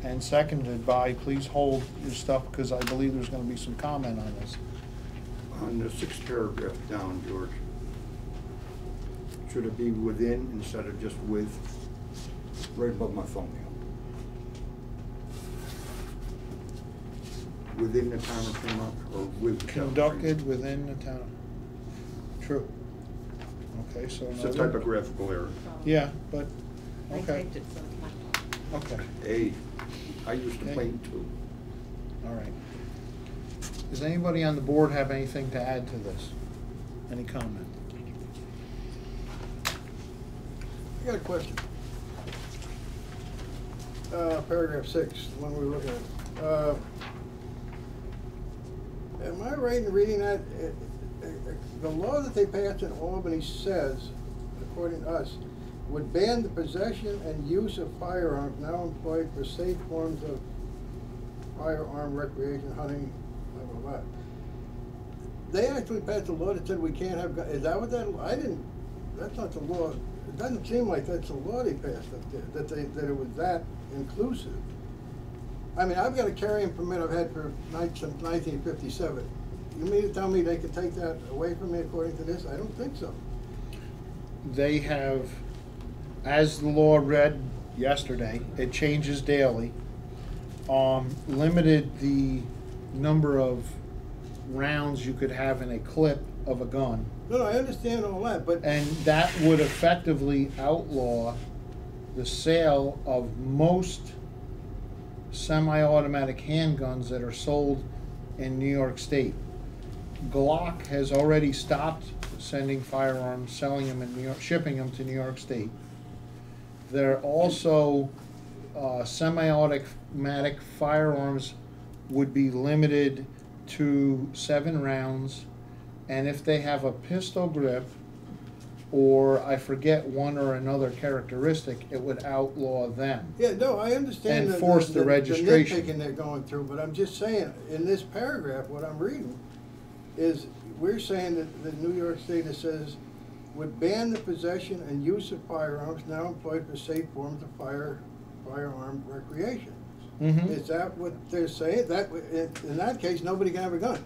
and seconded by, please hold your stuff because I believe there's going to be some comment on this. On the sixth paragraph down, George, should it be within instead of just with, right above my thumbnail? Within the town of Fremont or with the town of Conducted Fremont? within the town. True. Okay, so. It's a another- typographical error. Yeah, but, I okay, typed it, so it's fine. okay, Hey, I used to Okay. paint too. all right. Does anybody on the board have anything to add to this? Any comment? I got a question. Paragraph 6, the one we were looking at. Am I right in reading that? The law that they passed in Albany says, according to us, would ban the possession and use of firearms now employed for safe forms of firearm recreation, hunting, blah, blah, blah. They actually passed a law that said we can't have guns. Is that what that, that's not the law. It doesn't seem like that's the law they passed up there, that it was that inclusive. I mean, I've got a carrying permit I've had since 1957. You mean to tell me they could take that away from me according to this? I don't think so. They have, as the law read yesterday, it changes daily, limited the number of rounds you could have in a clip of a gun. No, I understand all that, but And that would effectively outlaw the sale of most semi-automatic handguns that are sold in New York State. Glock has already stopped sending firearms, selling them in New York, shipping them to New York State. There also, semi-automatic firearms would be limited to 7 rounds, and if they have a pistol grip, or I forget one or another characteristic, it would outlaw them. Yeah, no, I understand. And the- force the registration. nitpicking they're going through, but I'm just saying, in this paragraph, what I'm reading is, we're saying that the New York State, it says, would ban the possession and use of firearms now employed for safe forms of firearm recreation. Mhm. Is that what they're saying? That, in that case, nobody can have a gun.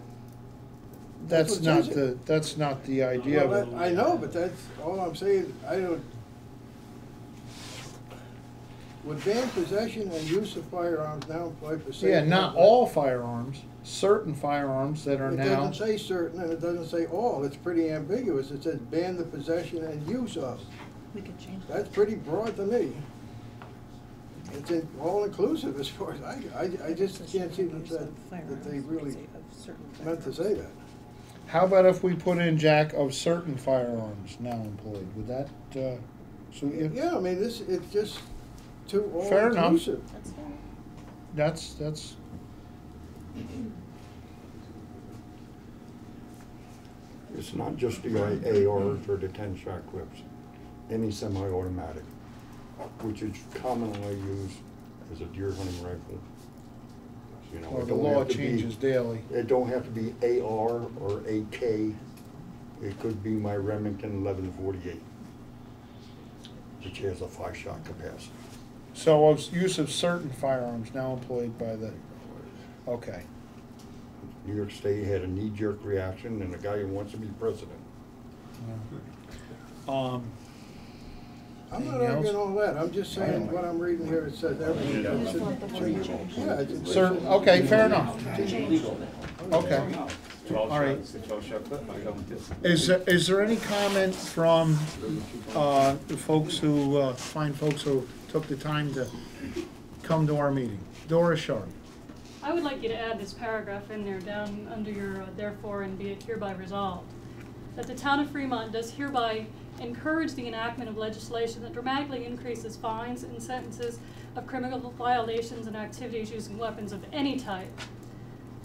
That's what it not says that's not the idea Well, of it. I know, but that's all I'm saying. I don't. Would ban possession and use of firearms now employed for safe. Yeah, not forms of- all firearms, certain firearms that are It now. doesn't say certain, and it doesn't say all. It's pretty ambiguous. It says ban the possession and use of. We could change that. That's pretty broad to me. It's all inclusive as far as I just can't see that they really meant to say that. How about if we put in, Jack, of certain firearms now employed? Would that suit you? Yeah, I mean, it's just too all Fair enough. inclusive. That's fine. That's. It's not just the ARs or the 10-shot clips, any semi-automatic, which is commonly used as a deer hunting rifle. You know, Well, it the don't law have to be- changes daily. It don't have to be AR or AK. It could be my Remington 1148, which has a 5-shot capacity. So use of certain firearms now employed by the. Okay. New York State had a knee-jerk reaction, and a guy who wants to be president. Um. I'm not Anything else? arguing all that. I'm just saying what I'm reading here. It says everything. I just want the wording changed. Yeah, it's- Sir, okay, fair enough. Legal now. Okay. All right. Is there any comment from the folks who, fine folks who took the time to come to our meeting? Doris Sharp. I would like you to add this paragraph in there down under your therefore and be it hereby resolved. That the town of Fremont does hereby encourage the enactment of legislation that dramatically increases fines and sentences of criminal violations and activities using weapons of any type.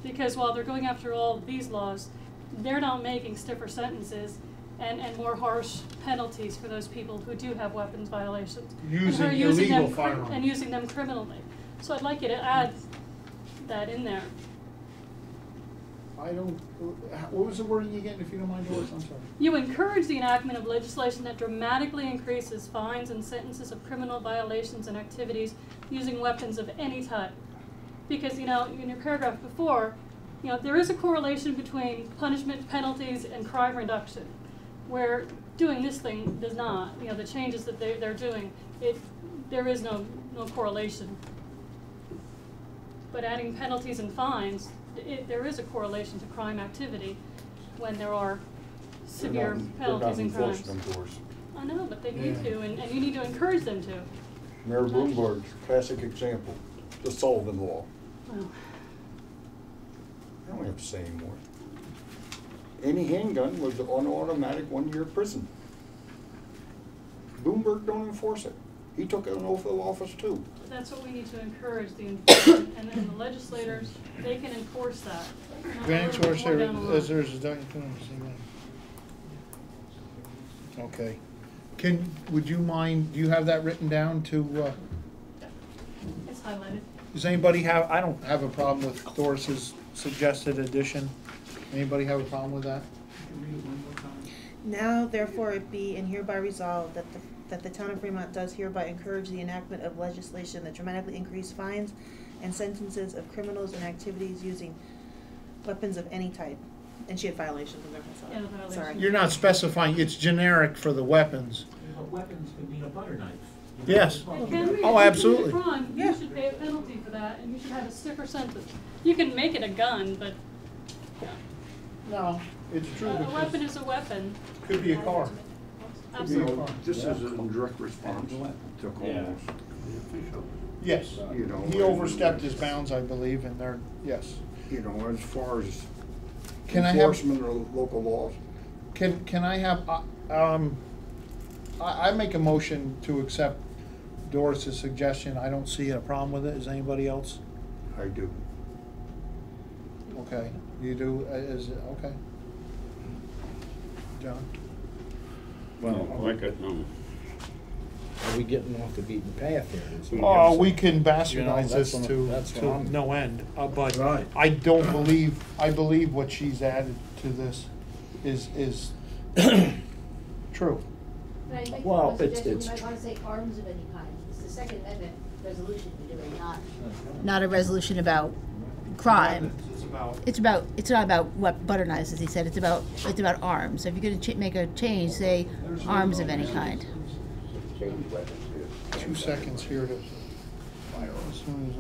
Because while they're going after all these laws, they're not making stiffer sentences and more harsh penalties for those people who do have weapons violations. Using and who are using illegal them firearms. and using them criminally. So I'd like you to add that in there. I don't, what was the wording again, if you don't mind, Doris? I'm sorry. You encourage the enactment of legislation that dramatically increases fines and sentences of criminal violations and activities using weapons of any type. Because, you know, in your paragraph before, you know, there is a correlation between punishment, penalties, and crime reduction, where doing this thing does not. You know, the changes that they're doing, there is no correlation. But adding penalties and fines, there is a correlation to crime activity when there are severe penalties and crimes. They're not enforcing them, Doris. I know, but they need Yeah. to, and you need to encourage them to. Mayor Bloomberg's classic example, the Sullivan Law. Well, I don't have to say anymore. Any handgun was on automatic 1-year prison. Bloomberg don't enforce it. He took an oath of office too. that's what we need to encourage, the enforcement, and then the legislators, they can enforce that. Grant Not Source, more down the line. there's a document. Okay. Would you mind, do you have that written down to, It's highlighted. does anybody have, I don't have a problem with Doris's suggested addition. Anybody have a problem with that? Now therefore it be and hereby resolved that the town of Fremont does hereby encourage the enactment of legislation that dramatically increase fines and sentences of criminals and activities using weapons of any type. And she had violations in there, Yeah, the violations. sorry. You're not specifying, it's generic for the weapons. But weapons could mean a butter knife. Yes. It can be. If you Oh, commit absolutely. a crime, Yeah. you should pay a penalty for that, and you should have a stiffer sentence. You can make it a gun, but No, it's true. a because weapon is a weapon. Could be a car. Absolutely. This is in direct response to calls. Yes. You know, He overstepped his bounds, I believe, and they're, yes. You know, as far as Can I have, enforcement of local laws. can I have, I make a motion to accept Doris's suggestion. I don't see a problem with it. Is anybody else? I do. Okay, you do, okay. John? Well, like it, Are we getting off the beaten path here? Is what Oh, you're we saying? can bastardize that's this that's what to I'm- no end, but Right. I don't believe, I believe what she's added to this is true. Can I make Well, one suggestion? it's You might tr- want to say arms of any kind. It's the Second Amendment resolution you're doing, not a resolution about crime. It's about, It's not about what butter knives, as he said, it's about arms. So if you're gonna make a change, say arms of any kind. Change weapons too. 2 seconds here to. As soon as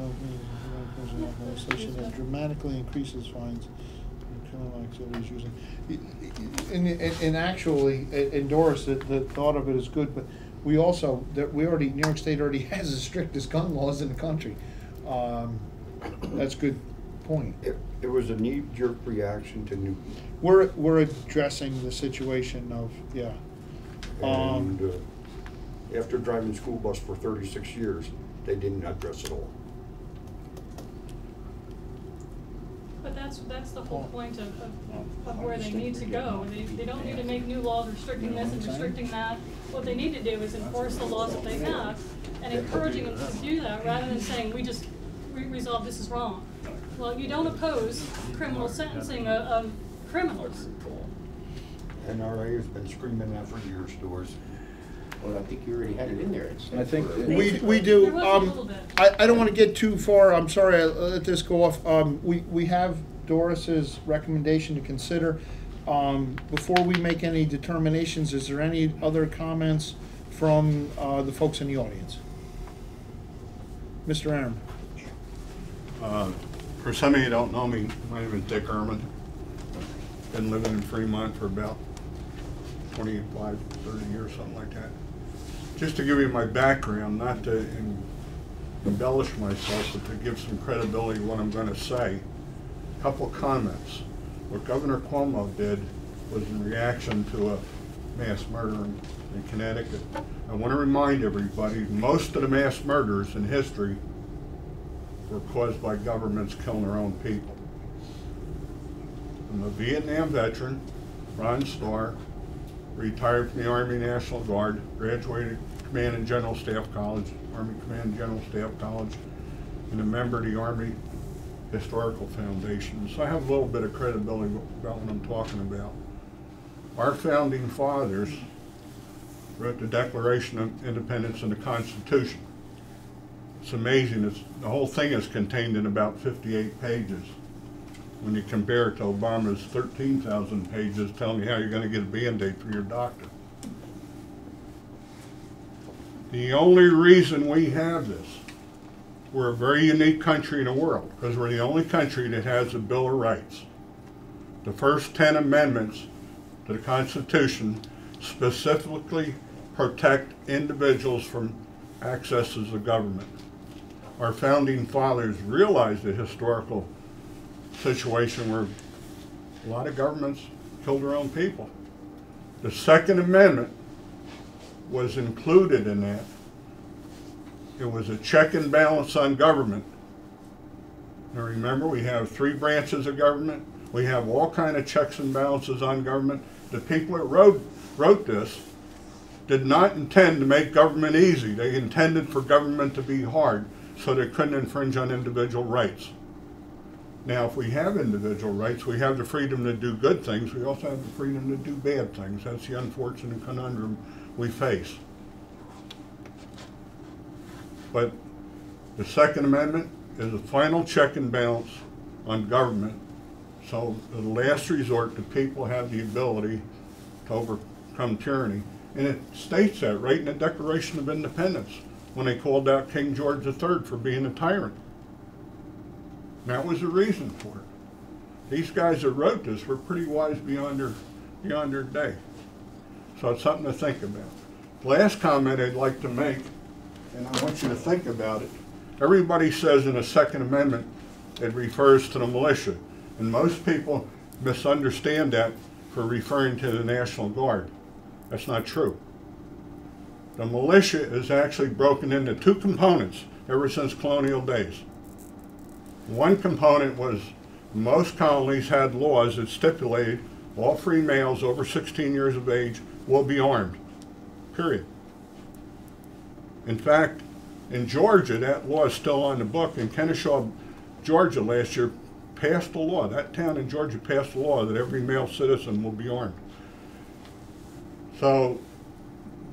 legislation that dramatically increases fines and criminal activities using. And actually, and Doris, the thought of it is good, but we also, New York State already has the strictest gun laws in the country. That's a good point. It was a knee-jerk reaction to Newton. We're addressing the situation of, yeah. And after driving school bus for 36 years, they didn't address it all. But that's the whole point of where they need to go. They don't need to make new laws restricting this and restricting that. What they need to do is enforce the laws that they have and encouraging them to do that rather than saying, we resolve this is wrong. Well, you don't oppose criminal sentencing of criminals. NRA has been screaming that for years, Doris. Well, I think you already had it in there. I think We do. There was a little bit. I don't want to get too far. I'm sorry, I let this go off. We have Doris's recommendation to consider. Before we make any determinations, is there any other comments from the folks in the audience? Mr. Aaron. For some of you who don't know me, my name is Dick Ehrman. Been living in Fremont for about 25, 30 years, something like that. Just to give you my background, not to embellish myself, but to give some credibility to what I'm going to say. A couple comments. What Governor Cuomo did was in reaction to a mass murder in Connecticut. I want to remind everybody, most of the mass murders in history were caused by governments killing their own people. I'm a Vietnam veteran, Ron Starr, retired from the Army National Guard, graduated Command and General Staff College, Army Command and General Staff College, and a member of the Army Historical Foundation. So I have a little bit of credibility about what I'm talking about. Our founding fathers wrote the Declaration of Independence and the Constitution. It's amazing, the whole thing is contained in about 58 pages. When you compare it to Obama's 13,000 pages telling you how you're going to get a Band-Aid for your doctor. The only reason we have this, we're a very unique country in the world because we're the only country that has a Bill of Rights. The first 10 amendments to the Constitution specifically protect individuals from accesses of government. Our founding fathers realized the historical situation where a lot of governments killed their own people. The Second Amendment was included in that. It was a check and balance on government. Now remember, we have 3 branches of government. We have all kind of checks and balances on government. The people that wrote this did not intend to make government easy. They intended for government to be hard so they couldn't infringe on individual rights. Now, if we have individual rights, we have the freedom to do good things. We also have the freedom to do bad things. That's the unfortunate conundrum we face. But the Second Amendment is a final check and balance on government. So the last resort, the people have the ability to overcome tyranny. And it states that right in the Declaration of Independence when they called out King George III for being a tyrant. That was the reason for it. These guys that wrote this were pretty wise beyond their day. So it's something to think about. The last comment I'd like to make, and I want you to think about it. Everybody says in the Second Amendment it refers to the militia, and most people misunderstand that for referring to the National Guard. That's not true. The militia is actually broken into two components ever since colonial days. One component was most colonies had laws that stipulated all free males over 16 years of age will be armed, period. In fact, in Georgia, that law is still on the book. In Kennesaw, Georgia, last year passed a law. That town in Georgia passed a law that every male citizen will be armed. So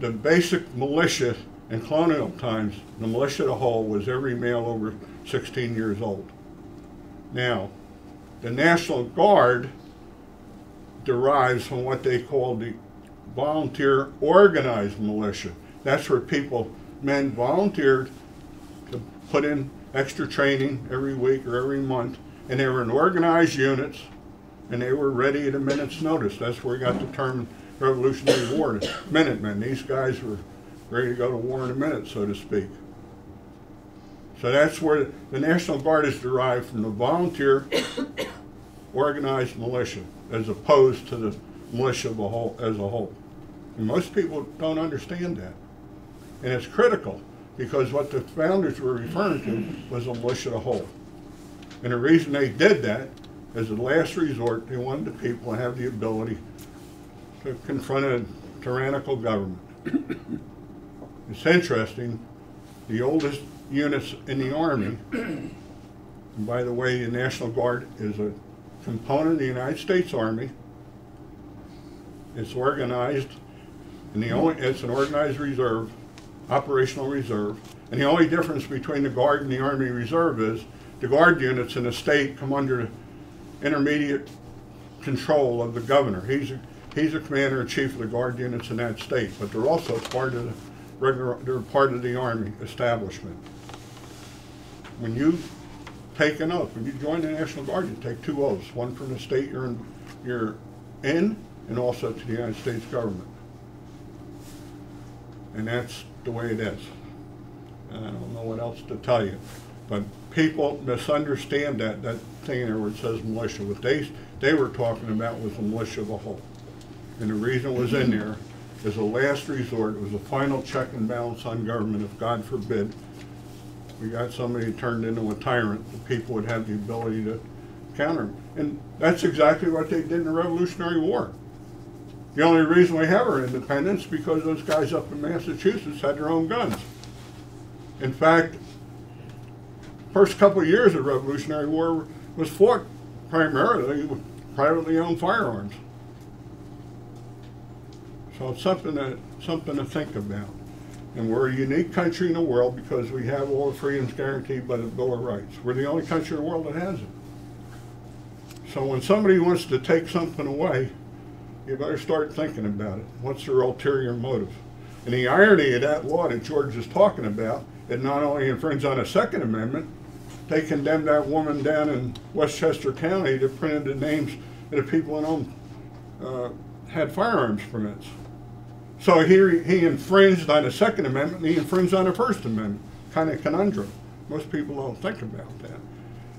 the basic militia in colonial times, the militia as a whole, was every male over 16 years old. Now, the National Guard derives from what they call the volunteer organized militia. That's where men volunteered to put in extra training every week or every month, and they were in organized units, and they were ready at a minute's notice. That's where we got the term Revolutionary War, Minutemen. These guys were ready to go to war in a minute, so to speak. So that's where the National Guard is derived from, the volunteer organized militia, as opposed to the militia as a whole. And most people don't understand that. And it's critical, because what the founders were referring to was a militia as a whole. And the reason they did that, as a last resort, they wanted the people to have the ability to confront a tyrannical government. It's interesting, the oldest units in the Army, and by the way, the National Guard is a component of the United States Army. It's organized, and it's an organized reserve, operational reserve, and the only difference between the Guard and the Army Reserve is the Guard units in the state come under intermediate control of the governor. He's a commander-in-chief of the Guard units in that state, but they're also part of they're part of the Army establishment. When you take an oath, when you join the National Guard, you take two oaths, one from the state you're in, and also to the United States government. And that's the way it is. I don't know what else to tell you, but people misunderstand that thing there where it says militia. What they were talking about was the militia of a whole. And the reason it was in there is a last resort. It was a final check and balance on government. If God forbid we got somebody turned into a tyrant, the people would have the ability to counter him. And that's exactly what they did in the Revolutionary War. The only reason we have our independence is because those guys up in Massachusetts had their own guns. In fact, first couple of years of the Revolutionary War was fought primarily with privately owned firearms. So it's something to think about. And we're a unique country in the world because we have all the freedoms guaranteed by the Bill of Rights. We're the only country in the world that has it. So when somebody wants to take something away, you better start thinking about it. What's their ulterior motive? And the irony of that law that George is talking about, it not only infringes on the Second Amendment, they condemned that woman down in Westchester County that printed the names of the people that had firearms permits. So he infringed on the Second Amendment and he infringed on the First Amendment. Kind of conundrum. Most people don't think about that.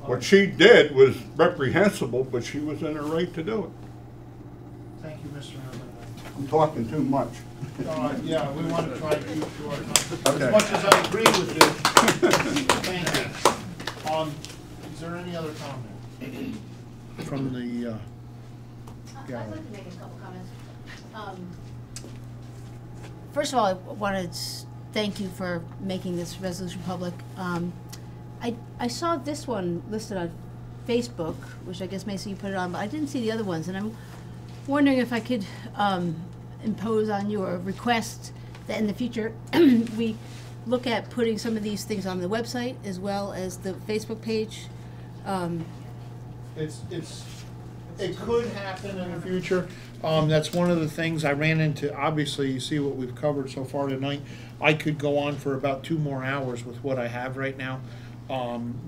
What she did was reprehensible, but she was in her right to do it. Thank you, Mr. Herman. I'm talking too much. Yeah, we want to try to keep to our time. Okay. As much as I agree with you, thank you. Is there any other comment from the I'd gallery? like to make a couple comments. First of all, I want to thank you for making this resolution public. I saw this one listed on Facebook, which I guess Mason you put it on, but I didn't see the other ones, and I'm wondering if I could impose on you a request that in the future we look at putting some of these things on the website as well as the Facebook page. It could happen in the future. That's one of the things I ran into. Obviously, you see what we've covered so far tonight. I could go on for about 2 more hours with what I have right now.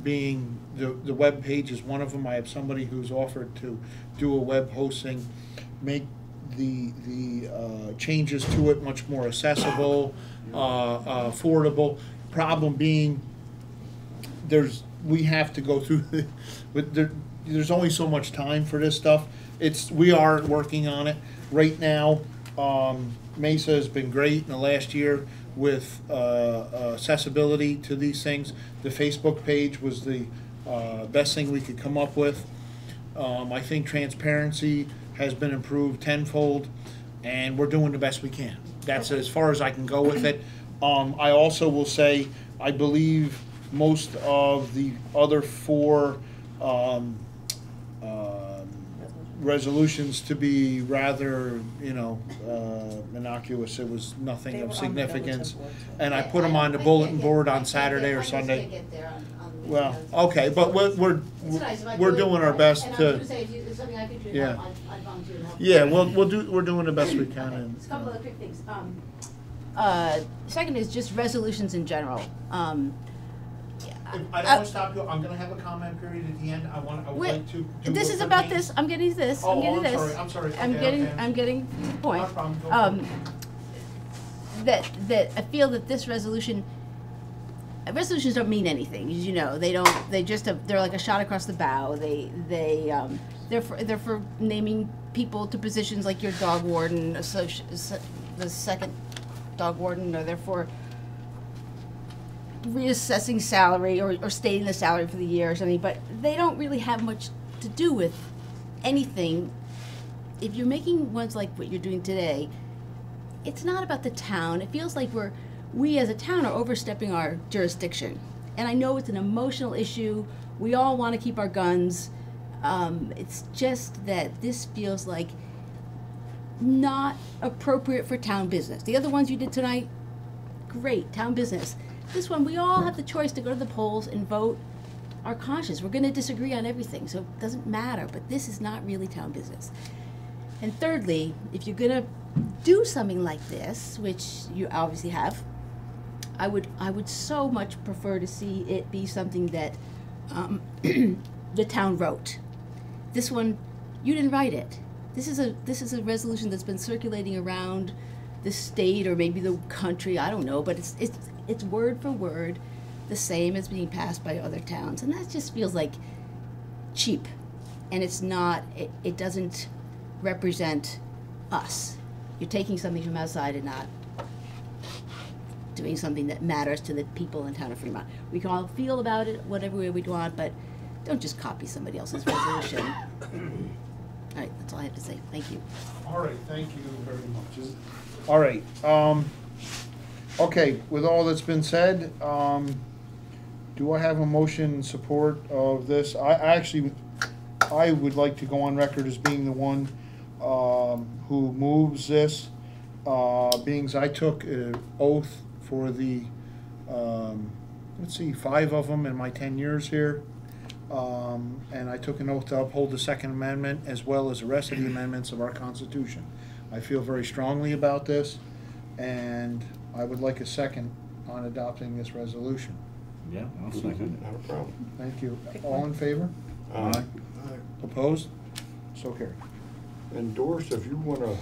Being the web page is one of them. I have somebody who's offered to do a web hosting, make the changes to it much more accessible, affordable. Problem being, we have to go through there's only so much time for this stuff. We are working on it right now. Mesa has been great in the last year. with accessibility to these things. The Facebook page was the best thing we could come up with. I think transparency has been improved tenfold, and we're doing the best we can. That's as far as I can go with it. I also will say, I believe most of the other four resolutions to be rather, innocuous. It was nothing They of were on the significance. bulletin board, so- And I put them on the bulletin board on Saturday or Sunday. Well, okay, but we're doing our best And I was to, gonna say, if it's something I could do to Yeah. help, I'd volunteer to help. yeah, we're doing the best we can. Okay, And, just a couple of quick things. Second is just resolutions in general. I don't want to stop you. I'm going to have a comment period at the end. I would Wait, like to do this what is about pertains- this, I'm getting to this, Oh, I'm getting to I'm this. sorry, I'm sorry. I'm Okay, getting, okay. I'm getting to the point. No problem, go for it. That I feel that this resolution, resolutions don't mean anything, as you know, they're like a shot across the bow, they're for naming people to positions like your dog warden, the second dog warden, or they're for reassessing salary or stating the salary for the year or something, but they don't really have much to do with anything. If you're making ones like what you're doing today, it's not about the town. It feels like we as a town are overstepping our jurisdiction. And I know it's an emotional issue. We all want to keep our guns. It's just that this feels like not appropriate for town business. The other ones you did tonight, great, town business. This one, we all have the choice to go to the polls and vote our conscience. We're going to disagree on everything, so it doesn't matter, but this is not really town business. And thirdly, if you're going to do something like this, which you obviously have, I would so much prefer to see it be something that the town wrote. This one, you didn't write it. This is a resolution that's been circulating around the state or maybe the country, I don't know, but it's word for word the same as being passed by other towns, and that just feels like cheap, and it's not, it doesn't represent us. You're taking something from outside and not doing something that matters to the people in town of Fremont. We can all feel about it whatever way we want, but don't just copy somebody else's resolution. All right, that's all I have to say. Thank you. All right, thank you very much. All right, okay, with all that's been said, do I have a motion in support of this? I would like to go on record as being the one who moves this, being I took an oath for the, let's see, 5 of them in my 10 years here. And I took an oath to uphold the Second Amendment as well as the rest of the amendments of our Constitution. I feel very strongly about this, and I would like a second on adopting this resolution. Yeah, I'll second Not a problem. Thank you. All in favor? Aye. Opposed? So carried. And Doris, if you want to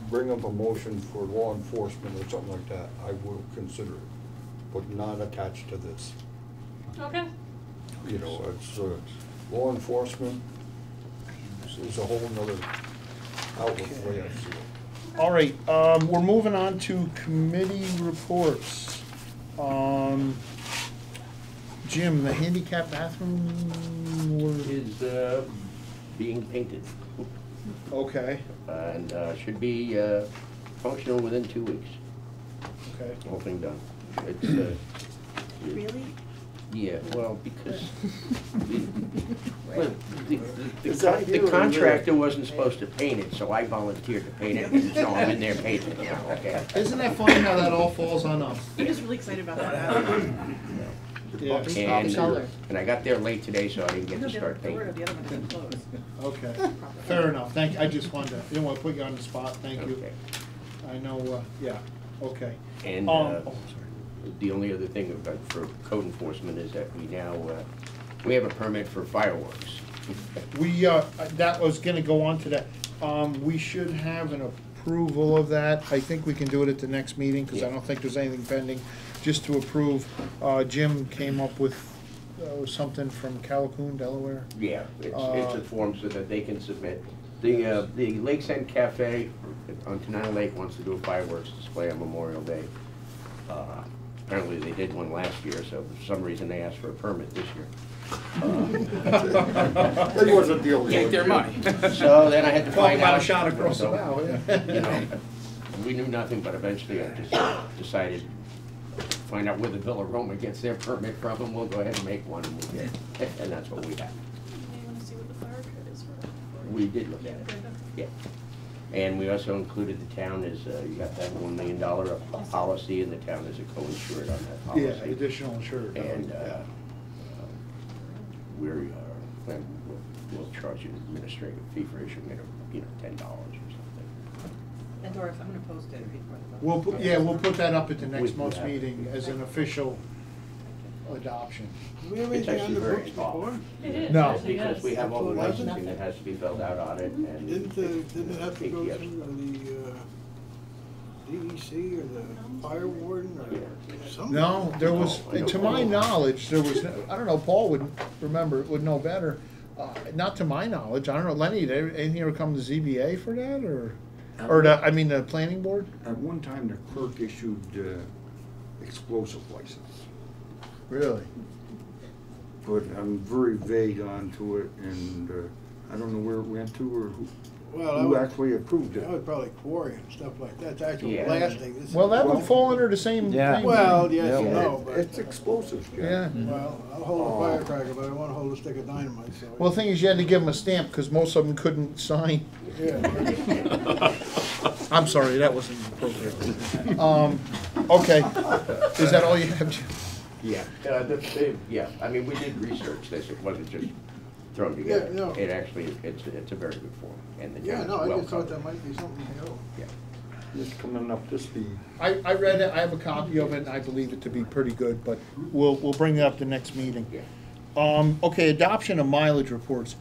bring up a motion for law enforcement or something like that, I will consider it, but not attached to this. Okay. You know, it's, law enforcement is a whole nother outlook, the way I see it. All right, we're moving on to committee reports. Jim, the handicap bathroom Is being painted okay, and should be functional within 2 weeks. okay. Whole thing done. It's Really? yeah, well, because well, Is that you the or contractor wasn't supposed to paint it, so I volunteered to paint it, and so I'm in there painting it now, okay? Isn't that funny how that all falls on us? I'm just really excited about that. Yeah. And I got there late today, so I didn't get to start The word painting. of the other one is closed. Okay, fair enough. Thank you. I just wanted to, didn't want to put you on the spot. Thank you. Okay. I know, yeah, okay. And Oh, sorry. the only other thing about for code enforcement is that we now, we have a permit for fireworks. We, that was gonna go on to that. We should have an approval of that. I think we can do it at the next meeting, because I Yeah. don't think there's anything pending, just to approve. Jim came up with something from Calhoun, Delaware. Yeah, it's a form so that they can submit. The Lakes End Cafe on Tenina Lake wants to do a fireworks display on Memorial Day. Apparently they did one last year, so for some reason they asked for a permit this year. It wasn't the only Take one. their money. So then I had to Talk find out. about a shot across the So, bow, yeah. You know, we knew nothing, but eventually I just decided, find out where the Villa Roma gets their permit from, and we'll go ahead and make one, and we'll get it. And that's what we have. You want to see what the fire code is for it? We did look at it, yeah. And we also included the town as, you have to have $1 million policy, and the town is a co-insured on that policy. Yeah, additional insured. And we'll charge an administrative fee for issuing it, $10 or something. And Doris, I'm gonna post it before the vote. We'll put that up at the next We month's have- meeting as an official adoption. Do we have It's anything on actually the very books involved. before? It is. No. actually, Because yes. we have all the That's what it licensing that has to be filled out on it, and. Didn't it have to go ATF. through the DEC or the fire warden or something? No, there was, No, I to don't my know. knowledge, there was, I don't know, Paul would remember, would know better. Not to my knowledge, I don't know, Lenny, did anything ever come to ZBA for that, or the planning board? At one time, the clerk issued explosive license, Really? but I'm very vague onto it, and I don't know where it went to or Well, who actually approved it. that was probably quarry and stuff like that, it's actual Yeah. blasting. This is- Well, that would fall under the same Yeah. thing. Well, yes and Yeah, no, but, it's explosives, Jack. Yeah. well, I'll hold a firecracker, but I don't wanna hold a stick of dynamite, so. Well, the thing is, you had to give them a stamp, because most of them couldn't sign. Yeah. I'm sorry, that wasn't appropriate. Okay, is that all you have, Jim? Yeah, yeah, I mean, we did research this, it wasn't just thrown Yeah, together. no. It actually, it's a very good form, and the Yeah, town's no, I well just thought covered. that might be something, Yeah. Just coming up to speed. I read it, I have a copy of it, and I believe it to be pretty good, but we'll bring it up the next meeting. Yeah. Okay, adoption of mileage reports.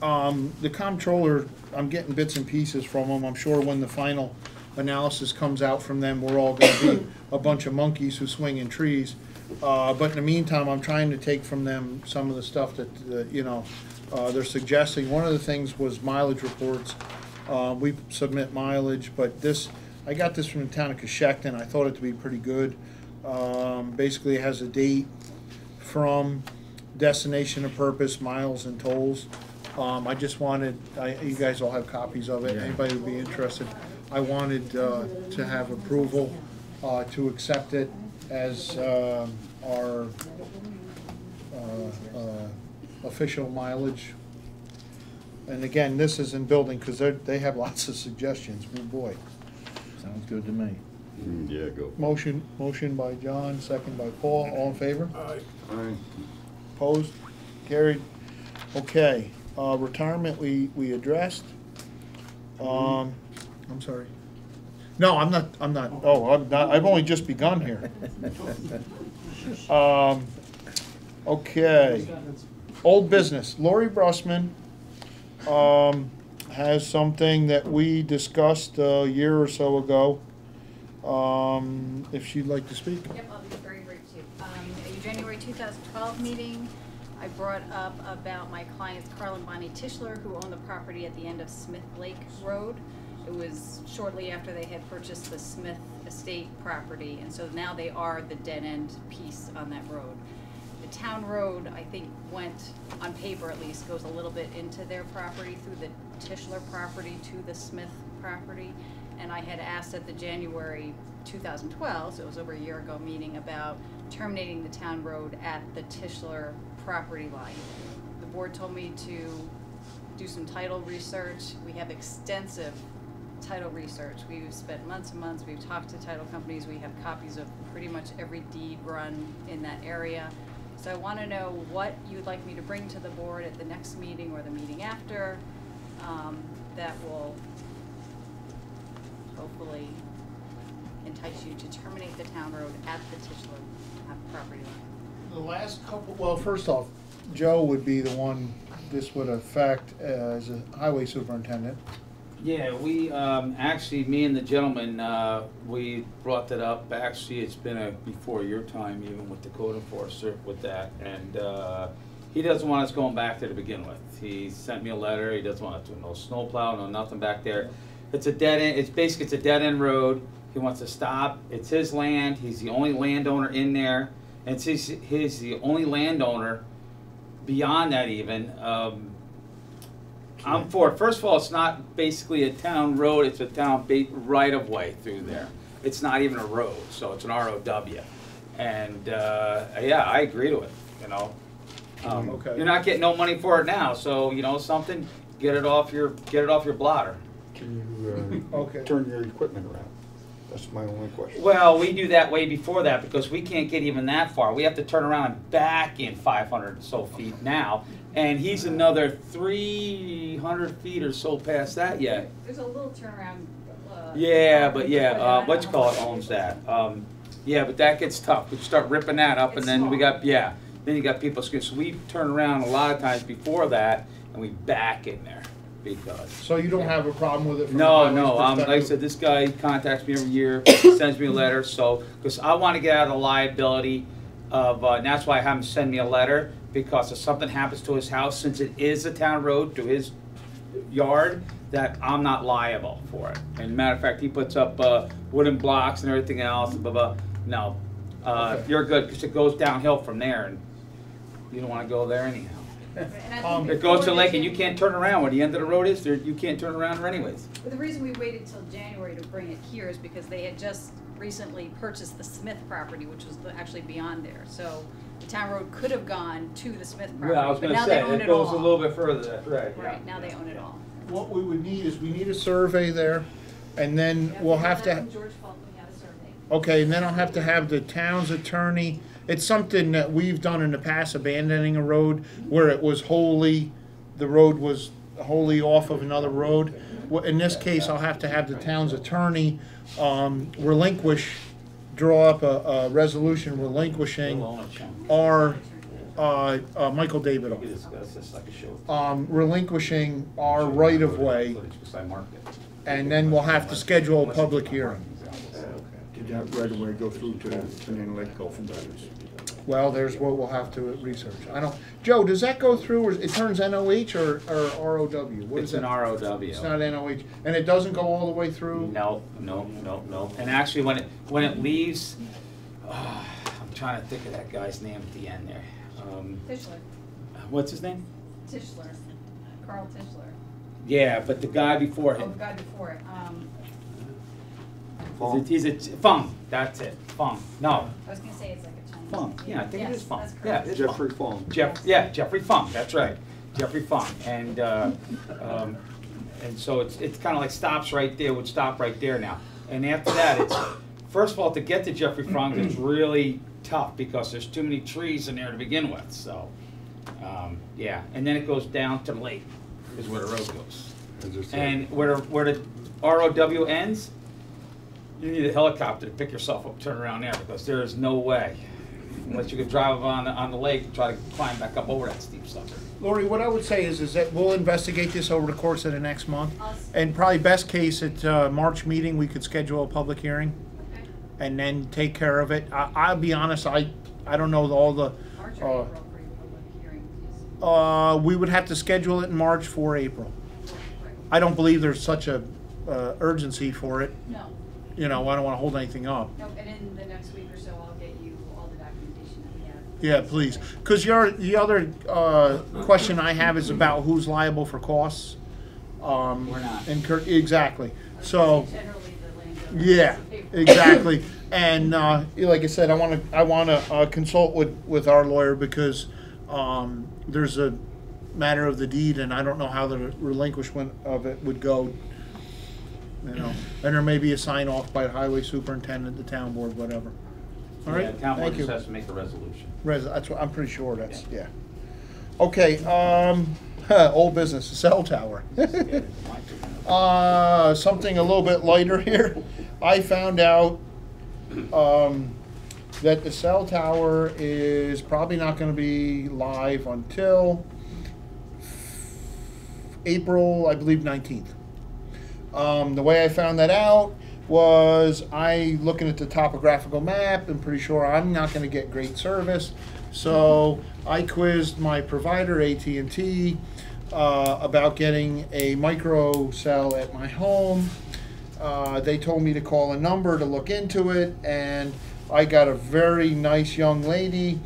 The comptroller, I'm getting bits and pieces from them. I'm sure when the final analysis comes out from them, we're all gonna be a bunch of monkeys who swing in trees. But in the meantime, I'm trying to take from them some of the stuff that, they're suggesting. One of the things was mileage reports. We submit mileage, but I got this from the town of Coshecton. I thought it to be pretty good. Basically, it has a date from, destination of purpose, miles and tolls. I just wanted, you guys all have copies of it, anybody would be interested. I wanted to have approval to accept it as our official mileage. And again, this is in building, because they have lots of suggestions, oh boy. Sounds good to me. Yeah, go. Motion by John, second by Paul, all in favor? Aye. Opposed? Carried. Okay, retirement we addressed. I'm sorry. No, I'm not, I've only just begun here. Okay. Old business. Lori Brussman has something that we discussed a year or so ago. If she'd like to speak. Yep, I'll be very brief too. At your January 2012 meeting, I brought up about my clients Carl and Bonnie Tischler, who own the property at the end of Smith Lake Road. It was shortly after they had purchased the Smith Estate property, and so now they are the dead-end piece on that road. The town road, I think, went, on paper at least, goes a little bit into their property through the Tischler property to the Smith property. And I had asked at the January 2012, so it was over a year ago, meeting about terminating the town road at the Tischler property line. The board told me to do some title research. We have extensive title research. We've spent months and months. We've talked to title companies. We have copies of pretty much every deed run in that area. So I want to know what you'd like me to bring to the board at the next meeting or the meeting after that will hopefully entice you to terminate the town road at the Tischler property line. The last couple, well, first off, Joe would be the one this would affect as a highway superintendent. Yeah, we, actually, me and the gentleman, we brought that up. Actually, it's been before your time, even with the code enforcer with that. And he doesn't want us going back there to begin with. He sent me a letter. He doesn't want to do no snowplow, no nothing back there. It's a dead end, it's a dead end road. He wants to stop. It's his land. He's the only landowner in there. And he's the only landowner beyond that even. I'm for it. First of all, it's not basically a town road. It's a town right-of-way through there. It's not even a road, so it's an ROW. And yeah, I agree to it, you know. Okay. You're not getting no money for it now, so, you know, something, get it off your blotter. Can you Okay. turn your equipment around? That's my only question. Well, we do that way before that because we can't get even that far. We have to turn around and back in 500 or so feet now. And he's another 300 feet or so past that yet. There's a little turnaround. Yeah, but yeah, what you call it owns that. Yeah, but that gets tough. We start ripping that up and then we got, yeah, then you got people, so we turn around a lot of times before that and we back in there. Because So you don't have a problem with it from no, the no. highway's Like I perspective? said, this guy contacts me every year, sends me a letter. So, because I want to get out of the liability of, and that's why I have him send me a letter. Because if something happens to his house, since it is a town road to his yard, that I'm not liable for it. And matter of fact, he puts up wooden blocks and everything else. Blah blah. No, Okay. you're good because it goes downhill from there, and you don't want to go there anyhow. It goes to the lake and you can't turn around. Where the end of the road is, there you can't turn around anyways. But the reason we waited till January to bring it here is because they had just recently purchased the Smith property, which was actually beyond there. So the town road could have gone to the Smith property, Well, I was but going now to they say, own it it goes all. a little bit further, that's right. yeah. Right, now they own it all. What we would need is we need a survey there, and then Yeah, we'll we have that to, from George Fulton, we had a survey. okay, and then I'll have to have the town's attorney. It's something that we've done in the past, abandoning a road where it was wholly, the road was wholly off of another road. In this case, I'll have to have the town's attorney relinquish, draw up a resolution relinquishing our, Michael David, relinquishing our right-of-way, and then we'll have to schedule a public hearing. Did that right away go through to Canaan Lake Golf and Divers? Well, there's what we'll have to research. I don't, Joe, does that go through, or it turns NOH or ROW? What It's is an it? ROW. It's not NOH, and it doesn't go all the way through? No. And actually, when it leaves, I'm trying to think of that guy's name at the end there. Tischler. What's his name? Tischler. Carl Tischler. Yeah, but the guy before Oh, him. the guy before it. He's a Fung. That's it. Fung. No. I was gonna say it's like a Chinese. Fung. Yeah, I think it Yes, is Fung. that's Yeah, correct. it's Jeffrey Fong. Jeffrey Fung. That's right. Jeffrey Fung. And so it's kind of like stops right there. Would stop right there now. And after that, it's first of all to get to Jeffrey Fung, it's really tough because there's too many trees in there to begin with. So yeah, and then it goes down to the lake is where the road goes. As I said. And where the ROW ends, you need a helicopter to pick yourself up, turn around there, because there is no way, unless you could drive on the lake and try to climb back up over that steep sucker. Lori, what I would say is that we'll investigate this over the course of the next month. And probably best case at March meeting, we could schedule a public hearing Okay. and then take care of it. I'll be honest, I don't know all the, March or April for your public hearings. we would have to schedule it in March for April. I don't believe there's such a urgency for it. No, You know, I don't want to hold anything up. no, and in the next week or so, I'll get you all the documentation that we have. Yeah, please. Because the other question I have is about who's liable for costs. We're not. Exactly. So, Generally, the landowner. yeah, has to pay for it. exactly. And like I said, I want to consult with our lawyer because there's a matter of the deed, and I don't know how the relinquishment of it would go. You know, and there may be a sign off by the highway superintendent, the town board, whatever. All right, Yeah, town board thank you. just has to make a resolution. That's what, I'm pretty sure that's, yeah. Okay, old business, cell tower. Something a little bit lighter here. I found out that the cell tower is probably not gonna be live until April, I believe, 19th. The way I found that out was looking at the topographical map and pretty sure I'm not going to get great service. So I quizzed my provider, AT&T, about getting a micro cell at my home. They told me to call a number to look into it, and I got a very nice young lady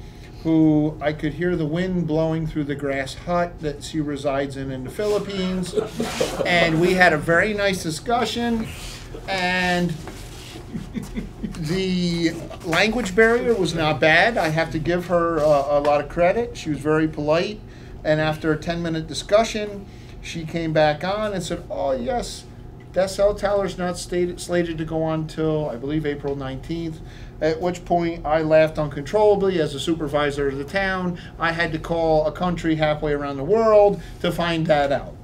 who I could hear the wind blowing through the grass hut that she resides in the Philippines. And we had a very nice discussion, and the language barrier was not bad. I have to give her a lot of credit. She was very polite, and after a 10-minute discussion, she came back on and said, oh yes, that cell tower's not slated to go on till, I believe, April 19th, at which point I laughed uncontrollably. As a supervisor of the town, I had to call a country halfway around the world to find that out.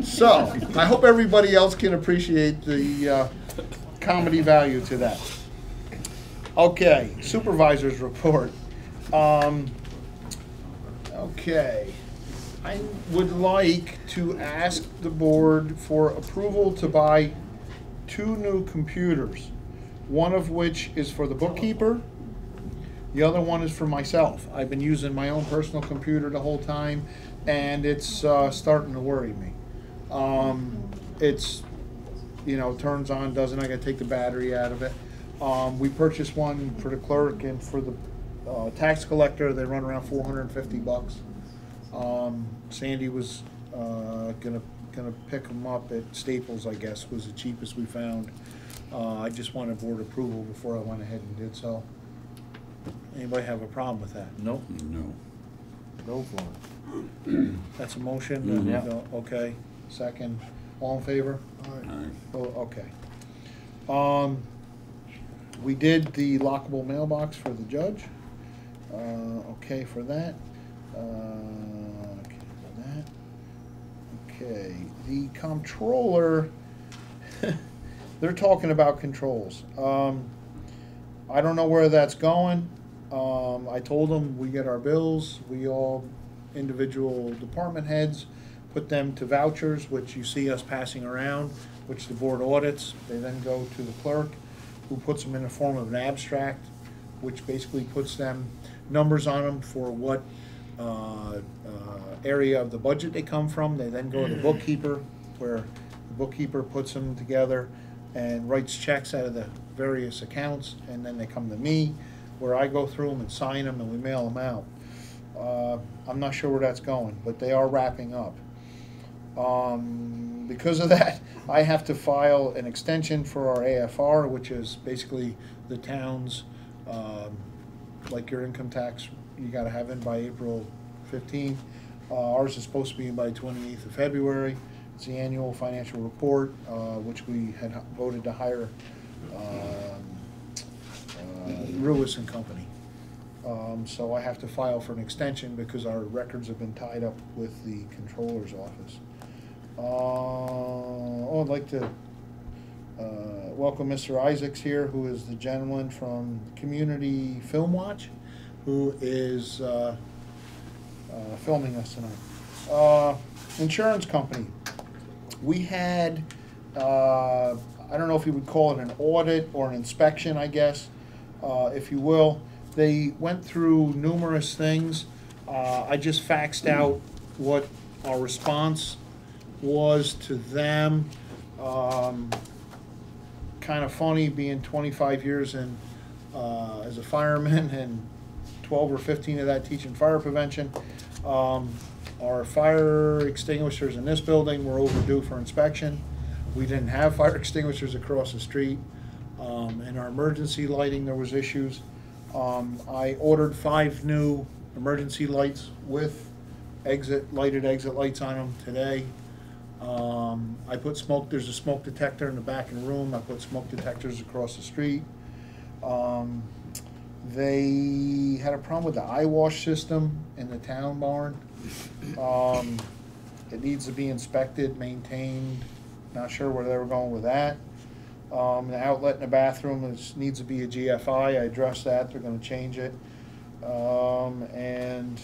So, I hope everybody else can appreciate the comedy value to that. Okay, supervisor's report. Okay. I would like to ask the board for approval to buy 2 new computers, one of which is for the bookkeeper, the other one is for myself. I've been using my own personal computer the whole time, and it's starting to worry me. It's, you know, turns on, doesn't, I gotta take the battery out of it. We purchased one for the clerk and for the tax collector. They run around $450. Sandy was gonna pick them up at Staples, I guess, was the cheapest we found. I just wanted board approval before I went ahead and did so. Anybody have a problem with that? Nope. No. Go for it. That's a motion? Mhm. Yeah. No, okay, second. All in favor? Aye. Oh, okay. We did the lockable mailbox for the judge. Okay for that. Okay for that. Okay, the comptroller, they're talking about controls. I don't know where that's going. I told them we get our bills, we all, individual department heads, put them to vouchers, which you see us passing around, which the board audits. They then go to the clerk, who puts them in the form of an abstract, which basically puts them, numbers on them for what area of the budget they come from. They then go to the bookkeeper, where the bookkeeper puts them together and writes checks out of the various accounts, and then they come to me, where I go through them and sign them, and we mail them out. I'm not sure where that's going, but they are wrapping up. Because of that, I have to file an extension for our AFR, which is basically the town's, like your income tax, you gotta have in by April 15th. Ours is supposed to be in by 28th of February. It's the annual financial report, which we had voted to hire Ruis and Company. So I have to file for an extension because our records have been tied up with the controller's office. I'd like to welcome Mr. Isaacs here, who is the gentleman from Community Film Watch, who is filming us tonight. Insurance company. We had, I don't know if you would call it an audit or an inspection, I guess, if you will. They went through numerous things. I just faxed out what our response was to them. Kind of funny being 25 years in as a fireman and 12 or 15 of that teaching fire prevention. Our fire extinguishers in this building were overdue for inspection. We didn't have fire extinguishers across the street. In our emergency lighting, there was issues. I ordered 5 new emergency lights with lighted exit lights on them today. I put smoke, there's a smoke detector in the back of the room. I put smoke detectors across the street. They had a problem with the eye wash system in the town barn. It needs to be inspected, maintained. Not sure where they were going with that. The outlet in the bathroom needs to be a GFI. I addressed that. They're going to change it. And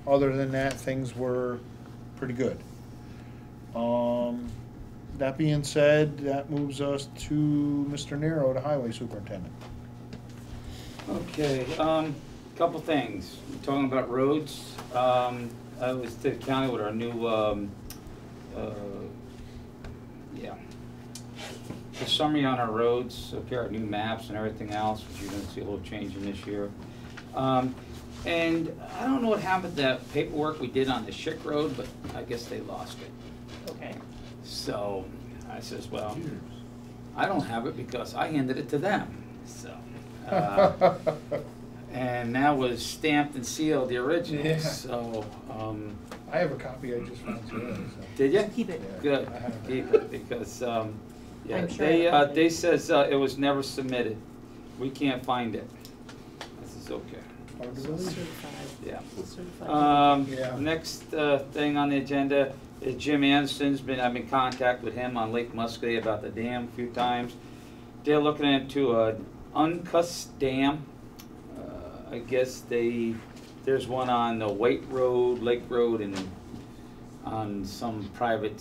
other than that, things were pretty good. That being said, that moves us to Mr. Nero, the highway superintendent. Okay, couple things. Talking about roads, I was to the county with our new, the summary on our roads, up here, our new maps and everything else, which you're gonna see a little change in this year. And I don't know what happened to that paperwork we did on the Schick Road, but I guess they lost it. Okay. So I says, well, I don't have it because I handed it to them, so. And that was stamped and sealed, the original, Yeah. so, I have a copy I just found today, so. did you? Keep it. Good, I have it. keep it, because, yeah, I'm sure I have it. they says, it was never submitted. We can't find it. This is okay. Certified. Yeah. Certified. Yeah. Next thing on the agenda is Jim Anderson's I've been in contact with him on Lake Muscatine about the dam a few times. They're looking into an uncussed dam. I guess there's one on the White Road, Lake Road, and on some private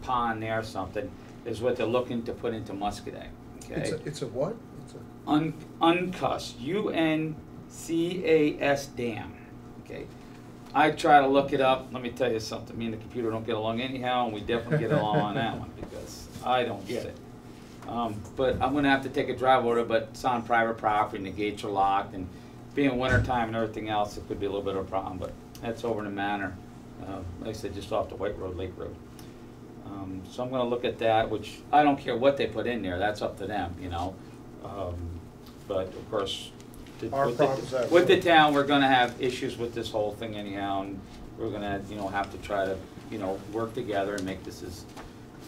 pond there or something, is what they're looking to put into Muscatine. Okay. It's a what? It's a. Uncussed, UNCAS dam. Okay, I try to look it up. Let me tell you something. Me and the computer don't get along anyhow, and we definitely get along on that one because I don't get it. But I'm gonna have to take a drive over, but it's on private property, and the gates are locked, and being winter time and everything else, it could be a little bit of a problem. But that's over in the manor, like I said, just off the White Road, Lake Road. So I'm gonna look at that, which I don't care what they put in there. That's up to them, you know. But of course, with the town, we're gonna have issues with this whole thing anyhow, and we're gonna, you know, have to try to, you know, work together and make this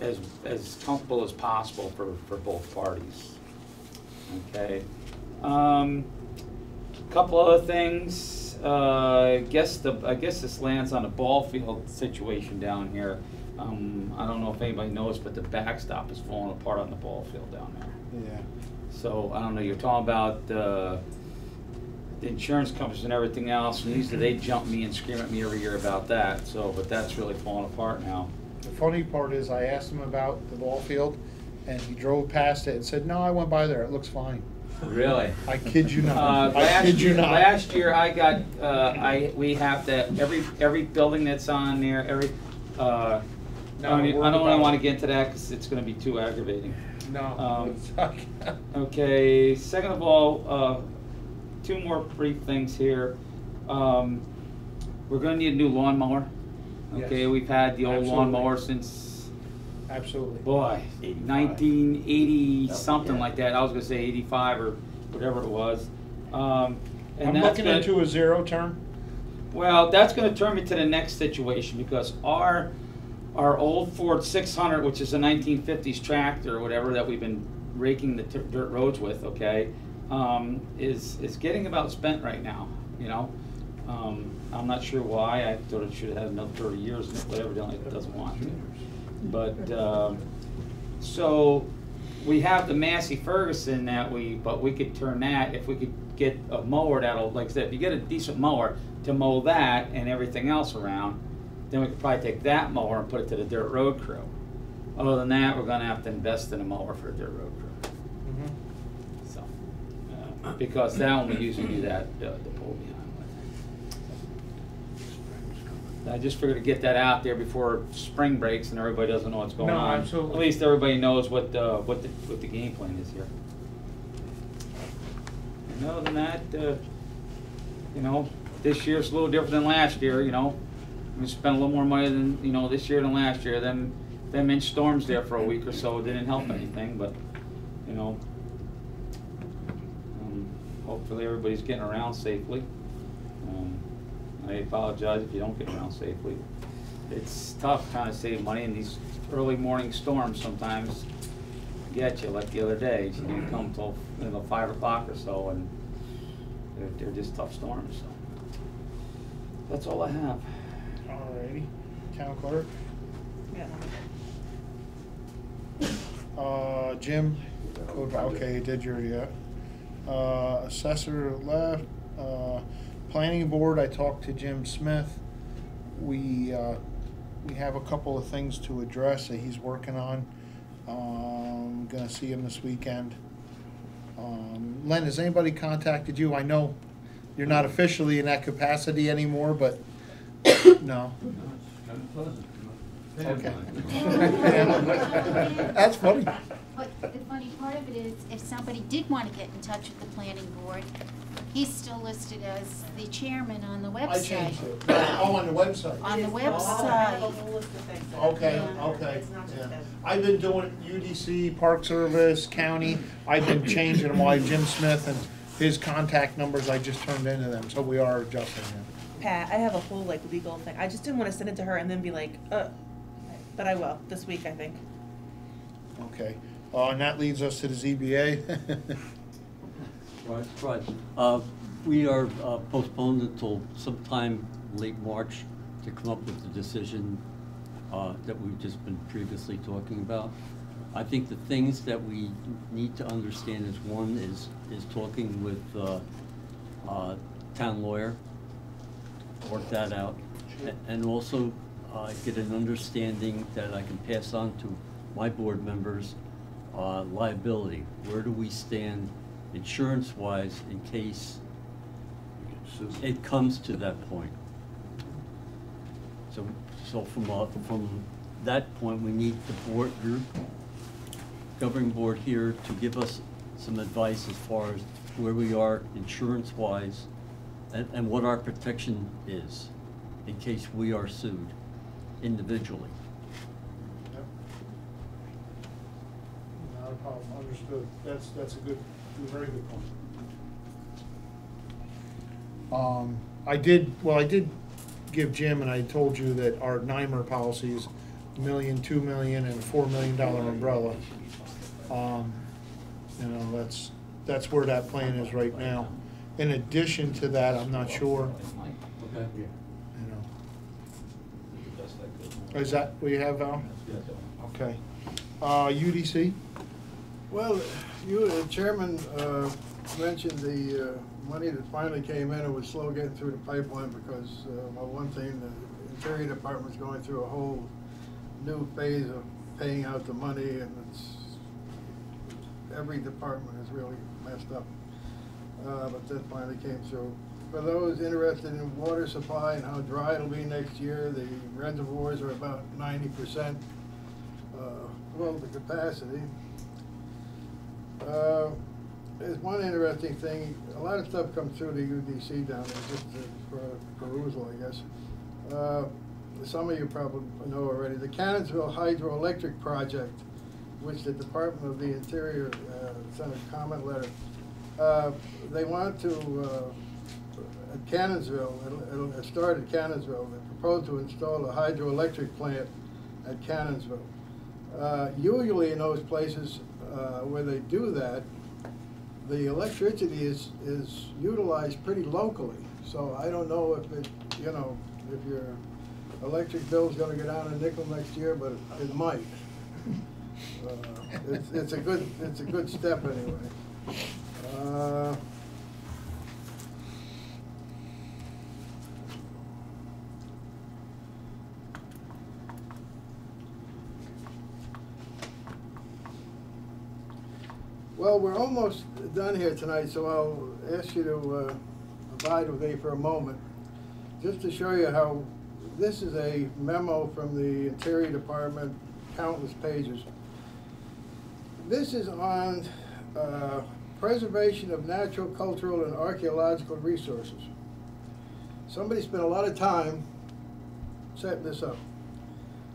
as comfortable as possible for both parties. Okay. Couple other things. I guess this lands on the ball field situation down here. I don't know if anybody knows, but the backstop is falling apart on the ball field down there. Yeah. So, I don't know, you're talking about the insurance companies and everything else, and usually they jump me and scream at me every year about that, so, but that's really falling apart now. The funny part is I asked him about the ball field, and he drove past it and said, no, I went by there, it looks fine. Really? I kid you not. I kid you not. Last year I got, we have to, every building that's on there, I don't really want to get into that because it's going to be too aggravating. No. Okay, second of all, two more brief things here. We're going to need a new lawnmower. Okay, Yes. We've had the old Absolutely. lawnmower since, Absolutely. boy, 1980 something like that. I was going to say 85 or whatever it was. And I'm that's looking gonna- into a zero turn. Well, that's going to turn me to the next situation because our old Ford 600, which is a 1950s tractor or whatever that we've been raking the dirt roads with, okay, is getting about spent right now, you know. I'm not sure why. I thought it should have had another 30 years in it, but evidently it doesn't want to. But, so we have the Massey Ferguson but we could turn that, if we could get a mower that'll, like I said, if you get a decent mower to mow that and everything else around, then we could probably take that mower and put it to the dirt road crew. Other than that, we're gonna have to invest in a mower for the dirt road crew. So, because that one we usually do that, the pull behind with. I just figured to get that out there before spring breaks and everybody doesn't know what's going No, on. absolutely. At least everybody knows what the game plan is here. And other than that, you know, this year's a little different than last year, you know. We spent a little more money than, you know, this year than last year. Them inch storms there for a week or so didn't help anything, but, you know, hopefully everybody's getting around safely. I apologize if you don't get around safely. It's tough trying to save money in these early morning storms sometimes get you, like the other day. You didn't come till, you know, 5 o'clock or so, and they're just tough storms, so. That's all I have. Alrighty. Town clerk. Yeah. Jim. Okay, you did your, yeah. Assessor left. Planning board, I talked to Jim Smith. We have a couple of things to address that he's working on. Gonna see him this weekend. Len, has anybody contacted you? I know you're not officially in that capacity anymore, but no. Okay. That's funny. But the funny part of it is, if somebody did want to get in touch with the planning board, he's still listed as the chairman on the website. I changed it. Oh, on the website. On the I have a website. whole list of things that- Okay, Yeah. okay. It's not just Yeah. that. I've been doing UDC, Park Service, County. I've been changing them while Jim Smith and his contact numbers, I just turned into them, so we are adjusting them. Pat, I have a whole like legal thing. I just didn't want to send it to her and then be like, but I will this week, I think. Okay. And that leads us to the ZBA. Right. We are postponed until sometime late March to come up with the decision that we've just been previously talking about. I think the things that we need to understand is, one is talking with town lawyer, work that out, and also get an understanding that I can pass on to my board members, liability. Where do we stand insurance-wise in case it comes to that point? So from that point, we need the board group, governing board here to give us some advice as far as where we are insurance-wise and what our protection is in case we are sued individually. Yep. Not a problem, understood. That's a very good point. I did give Jim, and I told you that our NYMER policy is $1 million, $2 million, and a $4 million umbrella. You know, that's where that plan is right now. In addition to that, I'm not sure, Okay. you know. Is that what you have, Val? Okay. UDC? Well, the chairman mentioned the money that finally came in. It was slow getting through the pipeline because, well, one thing, the Interior Department's going through a whole new phase of paying out the money, and every department is really messed up. But that finally came through. For those interested in water supply and how dry it'll be next year, the reservoirs are about 90% full to capacity. There's one interesting thing. A lot of stuff comes through the UDC down there, just for perusal, I guess. Some of you probably know already. The Cannonsville Hydroelectric Project, which the Department of the Interior sent a comment letter. They want to, at Cannonsville, it started at Cannonsville, they propose to install a hydroelectric plant at Cannonsville. Usually in those places where they do that, the electricity is utilized pretty locally. So I don't know if it, you know, if your electric bill's gonna go down a nickel next year, but it might. It's a good step anyway. Well, we're almost done here tonight, so I'll ask you to abide with me for a moment, just to show you how this is a memo from the Interior Department, countless pages. This is on preservation of natural, cultural, and archaeological resources. Somebody spent a lot of time setting this up.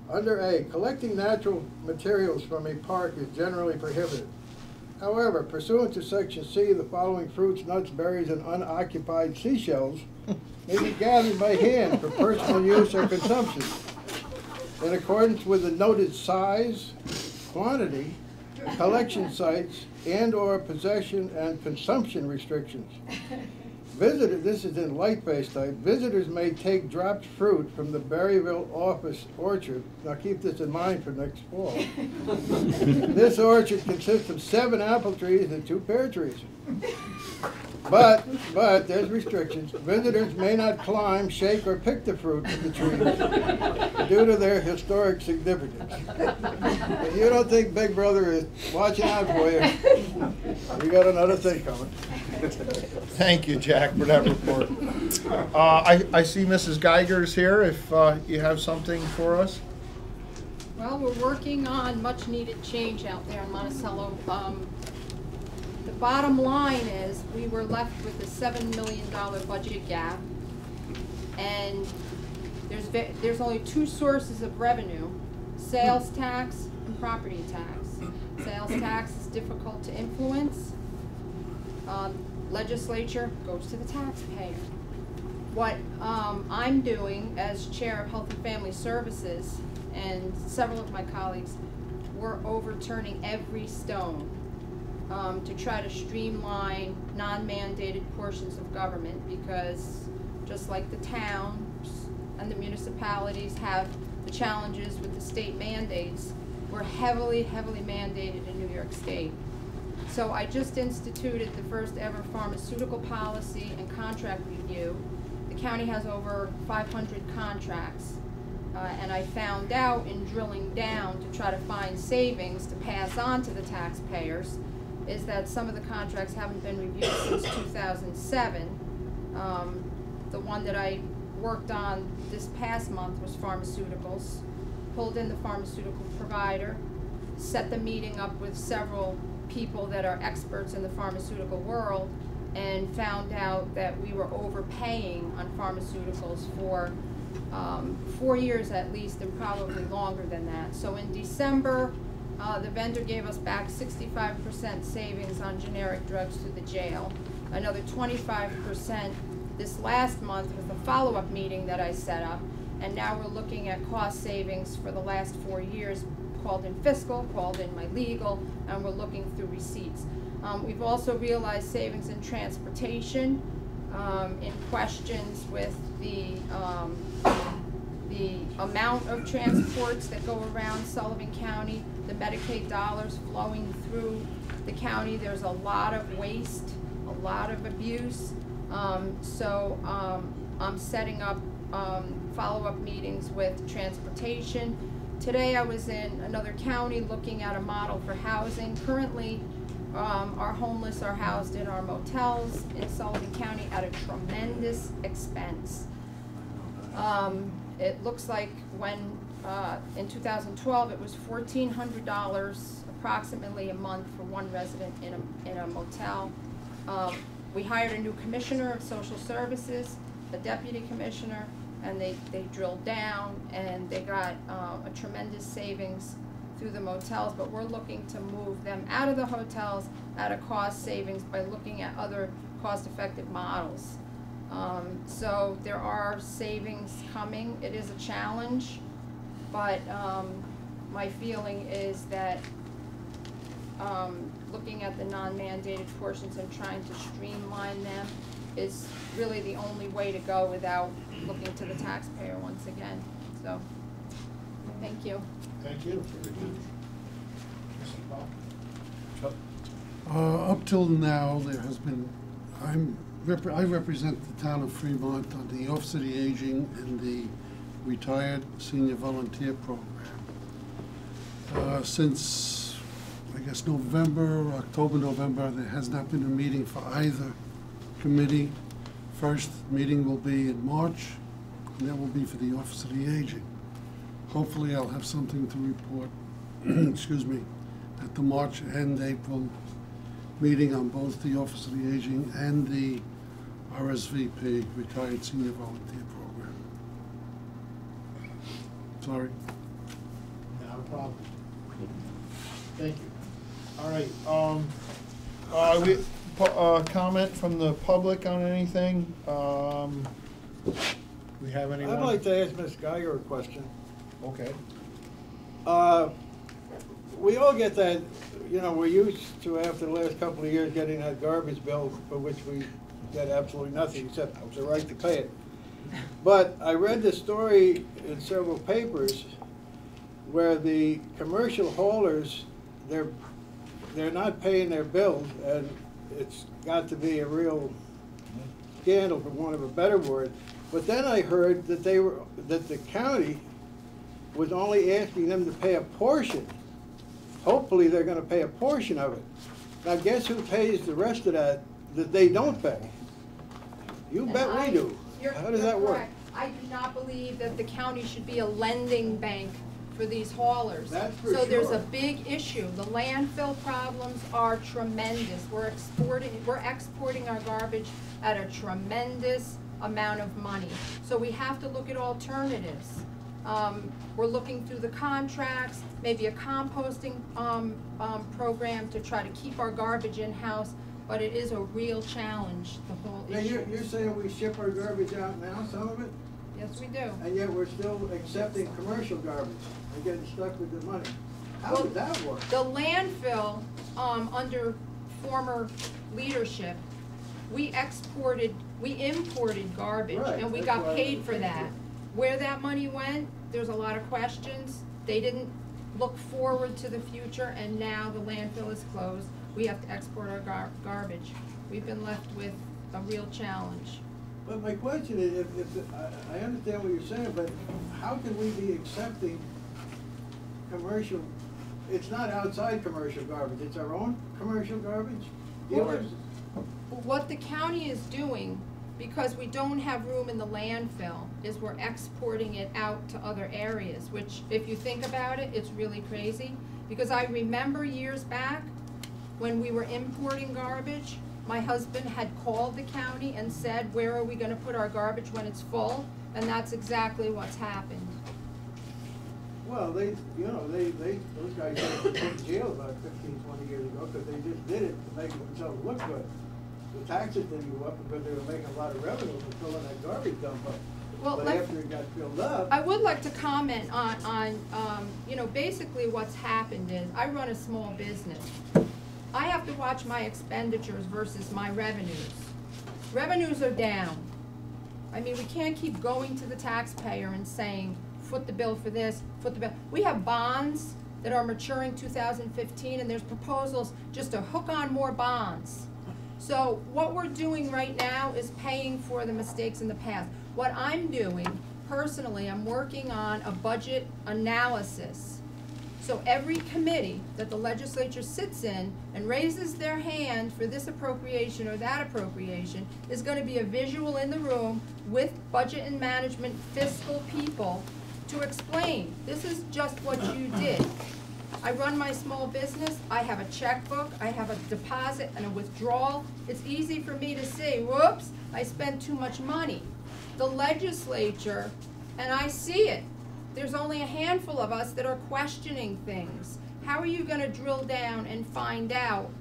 Under A, collecting natural materials from a park is generally prohibited. However, pursuant to Section C, the following fruits, nuts, berries, and unoccupied seashells may be gathered by hand for personal use or consumption, in accordance with the noted size, quantity, collection sites, and/or possession and consumption restrictions. This is in light-based type. Visitors may take dropped fruit from the Berryville office orchard. Now keep this in mind for next fall. This orchard consists of 7 apple trees and 2 pear trees. But there's restrictions. Visitors may not climb, shake, or pick the fruit from the trees due to their historic significance. If you don't think Big Brother is watching out for you, we got another thing coming. Thank you, Jack, for that report. I see Mrs. Geiger's here, if you have something for us. Well, we're working on much-needed change out there in Monticello. The bottom line is, we were left with a $7 million budget gap, and there's only two sources of revenue: sales tax and property tax. Sales tax is difficult to influence. Legislature goes to the taxpayer. What I'm doing as chair of Health and Family Services, and several of my colleagues, we're overturning every stone to try to streamline non-mandated portions of government, because just like the towns and the municipalities have the challenges with the state mandates, we're heavily, heavily mandated in New York State. So I just instituted the first ever pharmaceutical policy and contract review. The county has over 500 contracts. And I found out in drilling down to try to find savings to pass on to the taxpayers is that some of the contracts haven't been reviewed since 2007. The one that I worked on this past month was pharmaceuticals. Pulled in the pharmaceutical provider, set the meeting up with several people that are experts in the pharmaceutical world, and found out that we were overpaying on pharmaceuticals for 4 years at least, and probably longer than that. So in December, the vendor gave us back 65% savings on generic drugs through the jail. Another 25% this last month with a follow-up meeting that I set up. And now we're looking at cost savings for the last 4 years, called in fiscal, called in my legal, and we're looking through receipts. We've also realized savings in transportation, in questions with the amount of transports that go around Sullivan County, the Medicaid dollars flowing through the county. There's a lot of waste, a lot of abuse. So I'm setting up follow-up meetings with transportation. Today I was in another county looking at a model for housing. Currently, our homeless are housed in our motels in Sullivan County at a tremendous expense. It looks like when, in 2012, it was $1,400 approximately a month for one resident in a motel. We hired a new commissioner of social services, a deputy commissioner, and they drilled down, and they got a tremendous savings through the motels, but we're looking to move them out of the hotels at a cost savings by looking at other cost-effective models. So there are savings coming. It is a challenge, but my feeling is that looking at the non-mandated portions and trying to streamline them is really the only way to go without looking to the taxpayer once again. So, thank you. Thank you. Up till now, there has been, I represent the town of Fremont on the Office of the Aging and the Retired Senior Volunteer Program. Since, I guess, October, November, there has not been a meeting for either committee. First meeting will be in March, and that will be for the Office of the Aging. Hopefully I'll have something to report, excuse me, at the March and April meeting on both the Office of the Aging and the RSVP, Retired Senior Volunteer Program. Sorry. Not a problem. Thank you. All right, comment from the public on anything? We have anyone? I'd like to ask Ms. Geiger a question. Okay. We all get that, you know, we're used to, after the last couple of years, getting that garbage bill for which we get absolutely nothing except the right to pay it. But I read the story in several papers where the commercial haulers, they're not paying their bills, and it's got to be a real scandal, for want of a better word. But then I heard that the county was only asking them to pay a portion. Hopefully they're gonna pay a portion of it. Now guess who pays the rest of that they don't pay? You bet we do. How does that work? I do not believe that the county should be a lending bank for these haulers. That's for So there's a sure. big issue. The landfill problems are tremendous. We're exporting our garbage at a tremendous amount of money. So we have to look at alternatives. We're looking through the contracts, maybe a composting program to try to keep our garbage in-house, but it is a real challenge, the whole Now, issue. you're saying we ship our garbage out now, some of it, Yes, we do. and yet we're still accepting commercial garbage and getting stuck with the money. How Well, would that work? The landfill, under former leadership, we imported garbage, Right, and we that's got why I paid for think that. it. Where that money went, there's a lot of questions. They didn't look forward to the future, and now the landfill is closed. We have to export our garbage. We've been left with a real challenge. But my question is, I understand what you're saying, but how can we be accepting commercial, it's not outside commercial garbage, it's our own commercial garbage? Dealers? What the county is doing, because we don't have room in the landfill, is we're exporting it out to other areas, which, if you think about it, it's really crazy. Because I remember years back, when we were importing garbage, my husband had called the county and said, where are we gonna put our garbage when it's full? And that's exactly what's happened. Well, those guys got put in jail about 15, 20 years ago, because they just did it to make themselves look good. The taxes didn't go up because they were making a lot of revenue for filling that garbage dump up. Well, But after it got filled up. I would like to comment on basically what's happened is, I run a small business. I have to watch my expenditures versus my revenues. Revenues are down. I mean, we can't keep going to the taxpayer and saying, foot the bill for this, foot the bill. We have bonds that are maturing 2015, and there's proposals just to hook on more bonds. So what we're doing right now is paying for the mistakes in the past. What I'm doing, personally, I'm working on a budget analysis. So every committee that the legislature sits in and raises their hand for this appropriation or that appropriation is going to be a visual in the room with budget and management fiscal people to explain, this is just what you did. I run my small business, I have a checkbook, I have a deposit and a withdrawal. It's easy for me to see, whoops, I spent too much money. The legislature, and I see it, there's only a handful of us that are questioning things. How are you gonna drill down and find out,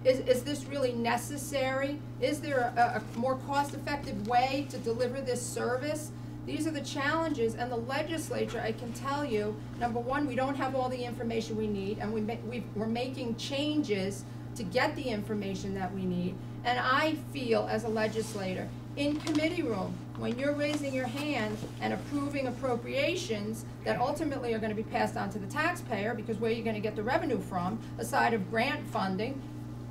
is this really necessary? Is there a more cost-effective way to deliver this service? These are the challenges, and the legislature, I can tell you, number one, we don't have all the information we need, and we're making changes to get the information that we need. And I feel, as a legislator, in committee room, when you're raising your hand and approving appropriations that ultimately are gonna be passed on to the taxpayer, because where you're gonna get the revenue from, aside of grant funding,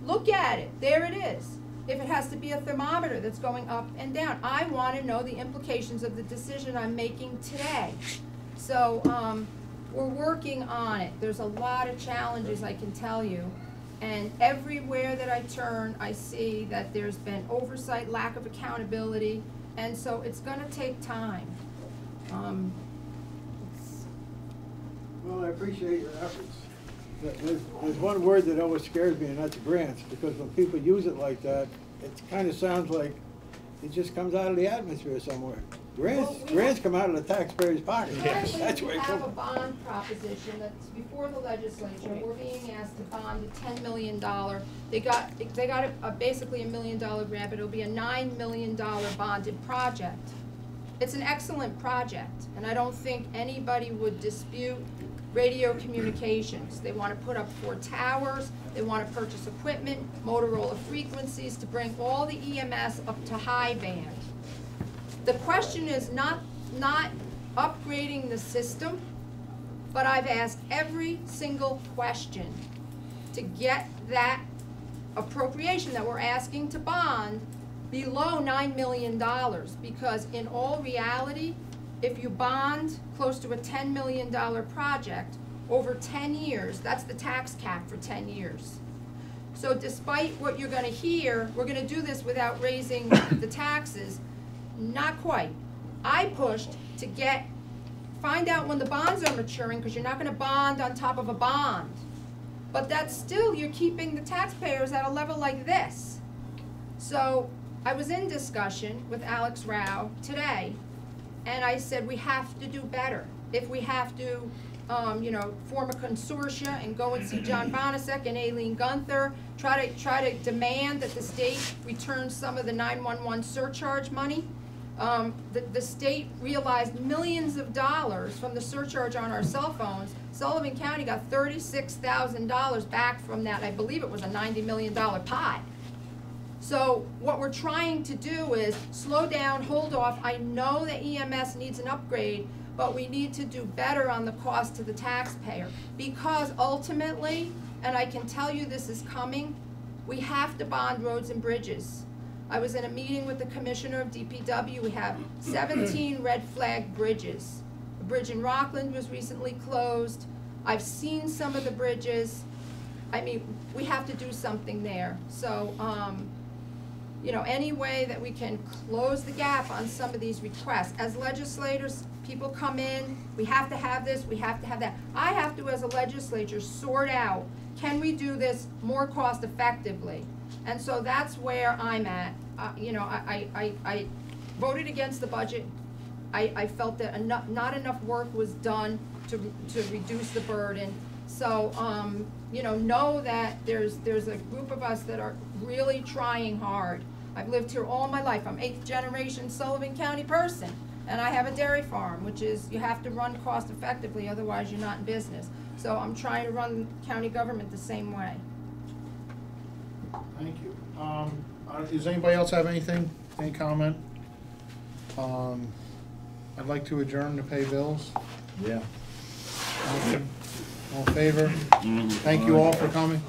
look at it, there it is. If it has to be a thermometer that's going up and down, I wanna know the implications of the decision I'm making today. So, we're working on it. There's a lot of challenges, I can tell you. And everywhere that I turn, I see that there's been oversight, lack of accountability, and so it's gonna take time. Well, I appreciate your efforts. There's one word that always scares me, and that's grants, because when people use it like that, it kind of sounds like it just comes out of the atmosphere somewhere. Grants come out of the taxpayer's pocket. Currently, That's we where it have a comes. bond proposition that's before the legislature. We're being asked to bond a $10 million. They got basically $1 million grant, but it'll be a $9 million bonded project. It's an excellent project, and I don't think anybody would dispute radio communications. They want to put up 4 towers, they want to purchase equipment, Motorola frequencies to bring all the EMS up to high band. The question is not upgrading the system, but I've asked every single question to get that appropriation that we're asking to bond below $9 million, because in all reality, if you bond close to a $10 million project over 10 years, that's the tax cap for 10 years. So despite what you're gonna hear, we're gonna do this without raising the taxes. Not quite. I pushed to get find out when the bonds are maturing, because you're not gonna bond on top of a bond. But that's still, you're keeping the taxpayers at a level like this. So I was in discussion with Alex Rao today, and I said we have to do better. If we have to, form a consortia and go and see John Bonasek and Aileen Gunther, try to demand that the state return some of the 911 surcharge money. The state realized millions of dollars from the surcharge on our cell phones. Sullivan County got $36,000 back from that. I believe it was a $90 million pot. So what we're trying to do is slow down, hold off. I know that EMS needs an upgrade, but we need to do better on the cost to the taxpayer. Because ultimately, and I can tell you this is coming, we have to bond roads and bridges. I was in a meeting with the commissioner of DPW. We have 17 red flag bridges. A bridge in Rockland was recently closed. I've seen some of the bridges. I mean, we have to do something there. So, any way that we can close the gap on some of these requests. As legislators, people come in, we have to have this, we have to have that. I have to, as a legislature, sort out, can we do this more cost effectively? And so that's where I'm at. I voted against the budget. I felt that not enough work was done to reduce the burden. So, know that there's a group of us that are really trying hard. I've lived here all my life. I'm 8th generation Sullivan County person. And I have a dairy farm, which is, you have to run cost effectively, otherwise you're not in business. So I'm trying to run county government the same way. Thank you. Does anybody else have anything, any comment? I'd like to adjourn to pay bills. Yeah. All in favor? Thank you all for coming.